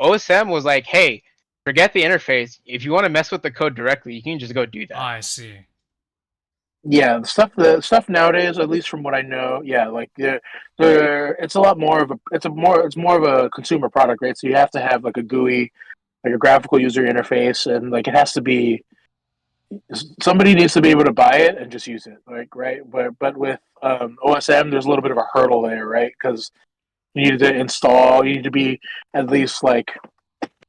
OSM was like, hey, forget the interface. If you want to mess with the code directly, you can just go do that. I see. Yeah, the stuff nowadays, at least from what I know, yeah, like it's a lot more of a it's more of a consumer product, right? So you have to have like a GUI, like a graphical user interface, and like it has to be somebody needs to be able to buy it and just use it, like right. But with OSM, there's a little bit of a hurdle there, right? Because you need to install, you need to be at least like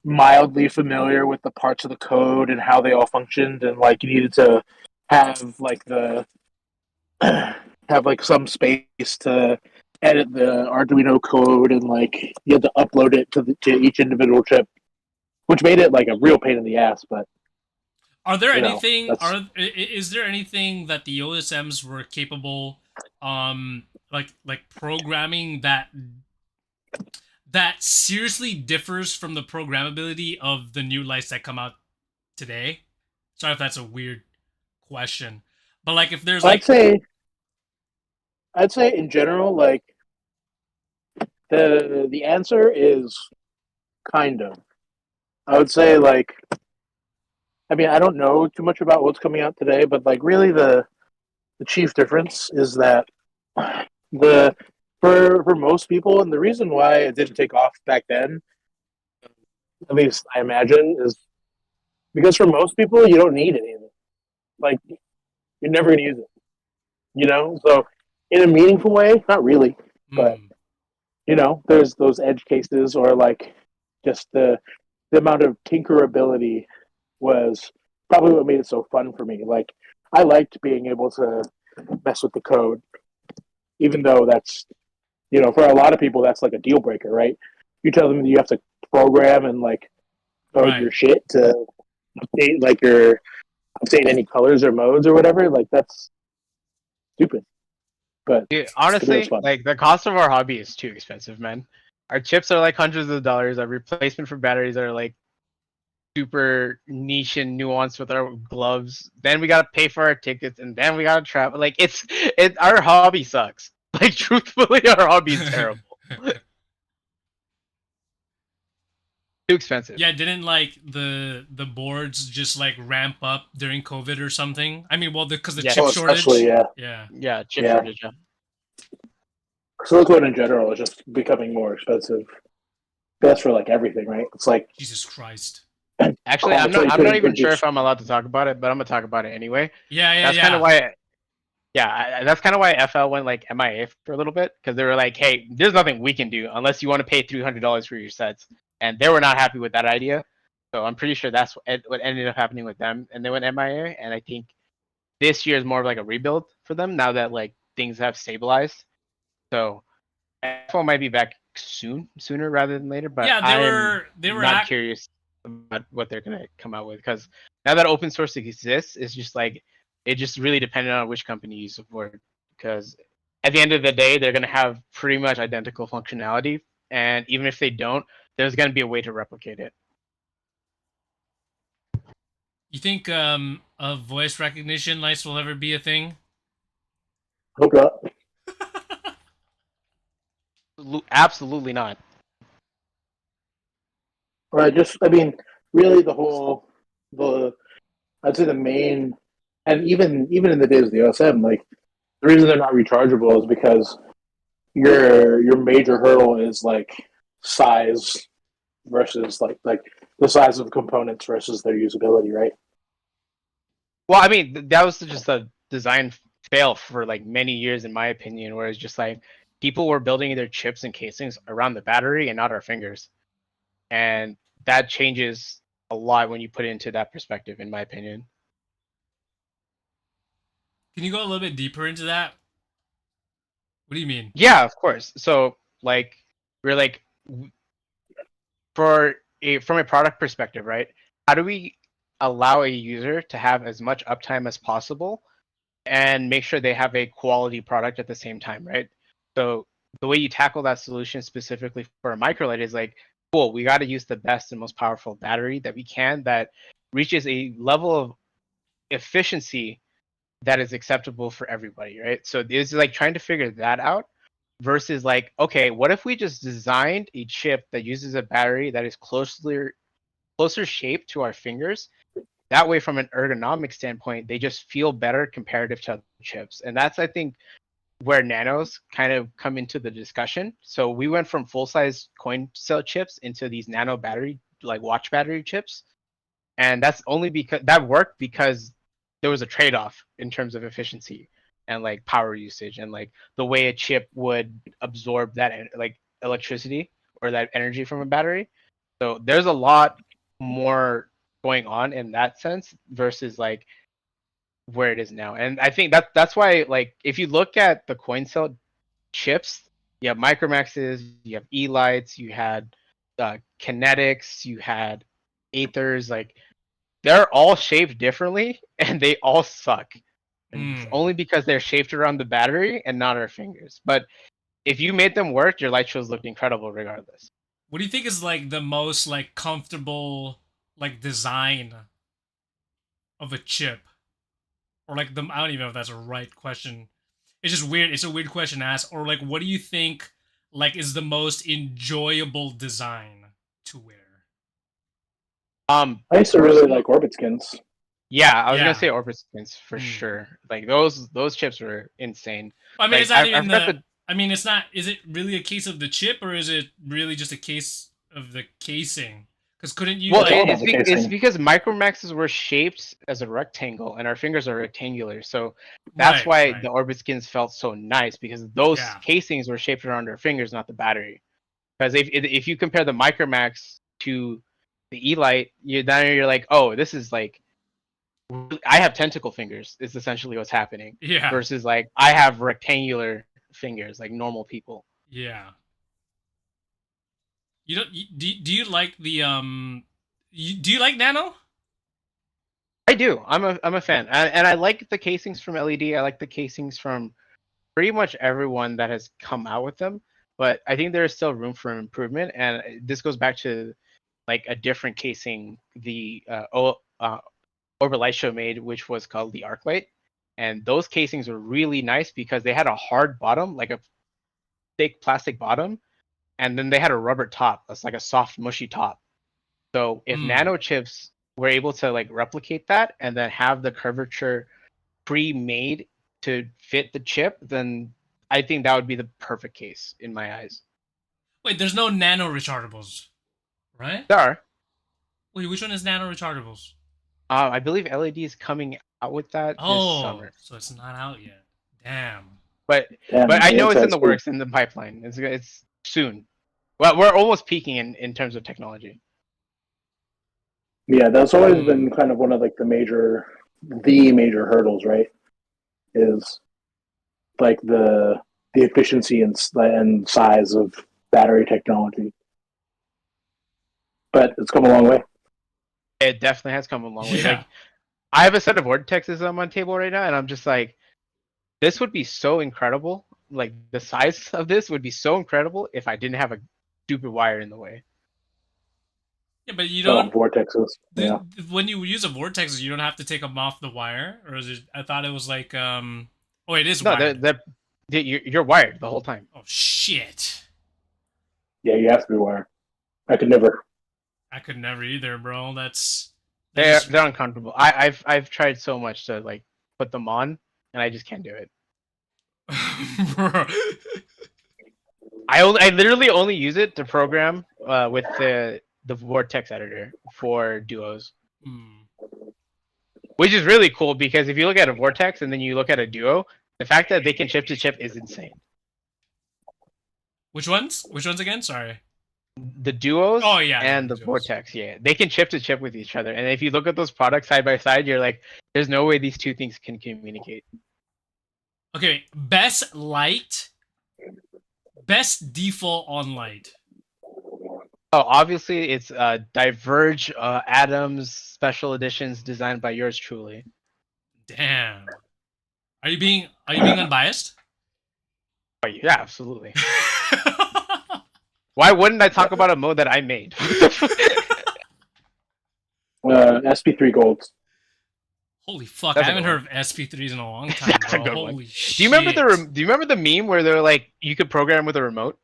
mildly familiar with the parts of the code and how they all functioned, and like you needed to have like the have like some space to edit the Arduino code, and like you had to upload it to each individual chip, which made it like a real pain in the ass. But Are there you know, anything? that's- Is there anything that the OSMs were capable, like programming that seriously differs from the programmability of the new lights that come out today? Sorry if that's a weird question, but like if there's like I'd say in general, like the answer is kind of. I would say like I mean I don't know too much about what's coming out today, but like really the chief difference is that the for most people, and the reason why it didn't take off back then, at least I imagine, is because for most people you don't need any of it. Like you're never gonna use it. You know? So in a meaningful way, not really. But you know, there's those edge cases or like just the amount of tinkerability was probably what made it so fun for me. Like I liked being able to mess with the code, even though that's you know, for a lot of people that's like a deal breaker, right? You tell them that you have to program and like code Right. your shit to update like your update any colors or modes or whatever, like that's stupid. But Dude, honestly, fun. like the cost of our hobby is too expensive, man. Our chips are like hundreds of dollars. Our replacement for batteries are like super niche and nuanced with our gloves. Then we gotta pay for our tickets, and then we gotta travel. Like our hobby sucks. Like truthfully, our hobby is terrible. Too expensive. Yeah, didn't like the boards just like ramp up during COVID or something? I mean, well, because the Yeah. chip Oh, shortage. especially, yeah. Yeah. Yeah, chip Yeah. shortage. Yeah. Silicone in general is just becoming more expensive. That's for like everything, right? It's like Jesus Christ. Actually, I'm not even sure if I'm allowed to talk about it, but I'm gonna talk about it anyway. Yeah, That's kind of why. That's kind of why FL went like MIA for a little bit, because they were like, "Hey, there's nothing we can do unless you want to pay $300 for your sets," and they were not happy with that idea. So I'm pretty sure that's what ended up happening with them, and they went MIA. And I think this year is more of like a rebuild for them now that like things have stabilized. So FL might be back sooner rather than later. But Yeah, they were not curious about what they're gonna come out with, because now that open source exists, it's just like it just really depended on which company you support, because at the end of the day they're going to have pretty much identical functionality, and even if they don't, there's going to be a way to replicate it. You think a voice recognition lights will ever be a thing? hook up. Absolutely not. Right, I mean, really I'd say the main, and even in the days of the OSM, like the reason they're not rechargeable is because your major hurdle is like size versus like the size of the components versus their usability, right? Well, I mean, that was just a design fail for like many years, in my opinion, where it's just like people were building their chips and casings around the battery and not our fingers. And that changes a lot when you put it into that perspective, in my opinion. Can you go a little bit deeper into that? What do you mean? Yeah, of course. So like we're like from a product perspective, right? How do we allow a user to have as much uptime as possible and make sure they have a quality product at the same time, right? So the way you tackle that solution specifically for a microlight is like, cool, we got to use the best and most powerful battery that we can that reaches a level of efficiency that is acceptable for everybody, right? So it's like trying to figure that out versus like, okay, what if we just designed a chip that uses a battery that is closer shaped to our fingers? That way, from an ergonomic standpoint, they just feel better comparative to other chips. And that's, I think, where nanos kind of come into the discussion. So we went from full-size coin cell chips into these nano battery, like watch battery chips. And that's only because that worked because there was a trade-off in terms of efficiency and like power usage and like the way a chip would absorb that like electricity or that energy from a battery. So there's a lot more going on in that sense versus like where it is now. And I think that's why like if you look at the coin cell chips, you have Micromaxes, you have Elites, you had Kinetics, you had Aethers, like they're all shaped differently and they all suck. And it's only because they're shaped around the battery and not our fingers. But if you made them work, your light shows looked incredible regardless. What do you think is like the most like comfortable like design of a chip? Or like I don't even know if that's a right question. It's just weird. It's a weird question to ask. Or like, what do you think like is the most enjoyable design to wear? I used to really like Orbit skins. Yeah, I was Yeah. gonna say Orbit skins for sure. Like those chips were insane. I mean, Like, it's not I even forgot the. I mean, it's not. Is it really a case of the chip, or is it really just a case of the casing? Because couldn't you? Well, It's all like, about the it's casing. because Micromaxes were shaped as a rectangle and our fingers are rectangular. So that's why right. the Orbit skins felt so nice because those Yeah. casings were shaped around our fingers, not the battery. Because if you compare the Micromax to the Elite, you're like, oh, this is like I have tentacle fingers. Is essentially what's happening. Yeah. Versus like I have rectangular fingers like normal people. Yeah. You don't. Do you like the do you like Nano? I do. I'm a fan, and I like the casings from LED. I like the casings from pretty much everyone that has come out with them. But I think there is still room for improvement, and this goes back to like a different casing the Orbit Light Show made, which was called the ArcLight, and those casings were really nice because they had a hard bottom, like a thick plastic bottom, and then they had a rubber top. That's like a soft, mushy top. So if nano chips were able to like replicate that and then have the curvature pre-made to fit the chip, then I think that would be the perfect case in my eyes. Wait, there's no Nano rechargeables, right? There are. Wait, which one is Nano rechargeables? I believe LED is coming out with that this Oh, summer. so it's not out yet. Damn. But Damn, but I know it's in that's the cool. works, in the pipeline. It's soon. Well, we're almost peaking in terms of technology. Yeah, that's always been kind of one of like the major hurdles, right? Is like the efficiency and size of battery technology. But it's come a long way. It definitely has come a long way. Yeah. Like, I have a set of Vortexes on my table right now, and I'm just like, this would be so incredible. Like the size of this would be so incredible if I didn't have a stupid wire in the way. Yeah, but you Oh, don't. vortexes. Yeah. When you use a vortex, you don't have to take them off the wire, or is it? I thought it was like Oh, it is No, wired. you're wired the whole time. Oh shit! Yeah, you have to be wired. I could never. I could never either, bro. That's They're uncomfortable. I've tried so much to like put them on, and I just can't do it. Bro. I literally only use it to program with the Vortex editor for duos, which is really cool because if you look at a Vortex and then you look at a duo, the fact that they can chip to chip is insane. Which ones? Which ones again? Sorry. The duos Oh, yeah, and the the duos. Vortex, yeah, they can chip to chip with each other. And if you look at those products side by side, you're like, there's no way these two things can communicate. Okay, best light, best default on light. Oh, obviously it's Diverge Atoms special editions designed by yours truly. Damn. Are you being unbiased? Oh, yeah, absolutely. Why wouldn't I talk about a mode that I made? SP3 golds. Holy fuck! That's I a haven't good heard of SP3s in a long time, That's a bro. good one. Holy shit! Do you remember Do you remember the meme where they're like you could program with a remote?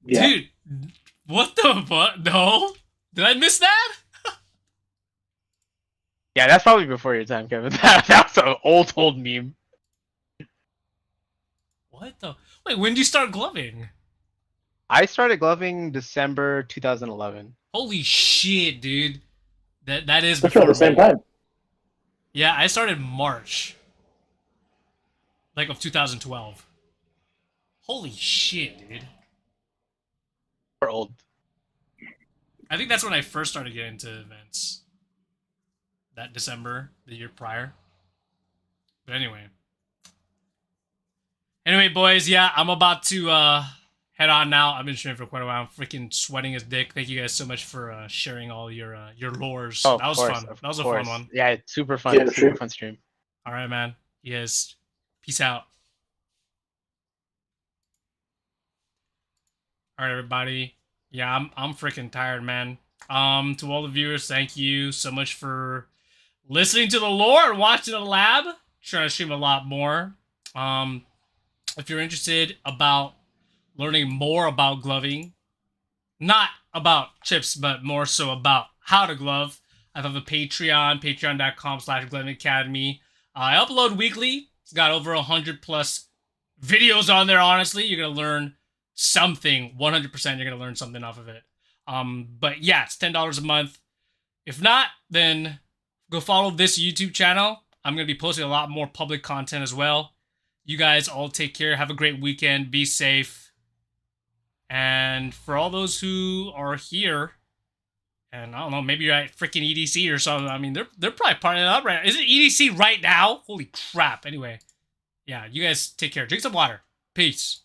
Yeah. Dude, what the fuck? No, did I miss that? Yeah, that's probably before your time, Kevin. That's an old meme. What the? Wait, when did you start gloving? I started gloving December 2011. Holy shit, dude! That is That's around before the same me. time. Yeah, I started March, like of 2012. Holy shit, dude! We're old. I think that's when I first started getting into events. That December, the year prior. But anyway. Anyway, boys, yeah, I'm about to head on now. I've been streaming for quite a while. I'm freaking sweating his dick. Thank you guys so much for sharing all your lores. Oh, that was of course, fun. of That was a course. fun one. Yeah, super fun. Yeah, super sure. fun stream. All right, man. You guys, peace out. All right, everybody. Yeah, I'm freaking tired, man. To all the viewers, thank you so much for listening to the lore and watching the lab. Trying to stream a lot more. If you're interested about learning more about gloving, not about chips, but more so about how to glove, I have a Patreon, patreon.com/gloving academy. I upload weekly. It's got over 100 plus videos on there. Honestly, you're gonna learn something. 100%, you're gonna learn something off of it. But yeah, it's $10 a month. If not, then go follow this YouTube channel. I'm gonna be posting a lot more public content as well. You guys all take care. Have a great weekend. Be safe. And for all those who are here, and I don't know, maybe you're at freaking EDC or something. I mean, they're probably partying up right now. Is it EDC right now? Holy crap. Anyway, yeah, you guys take care. Drink some water. Peace.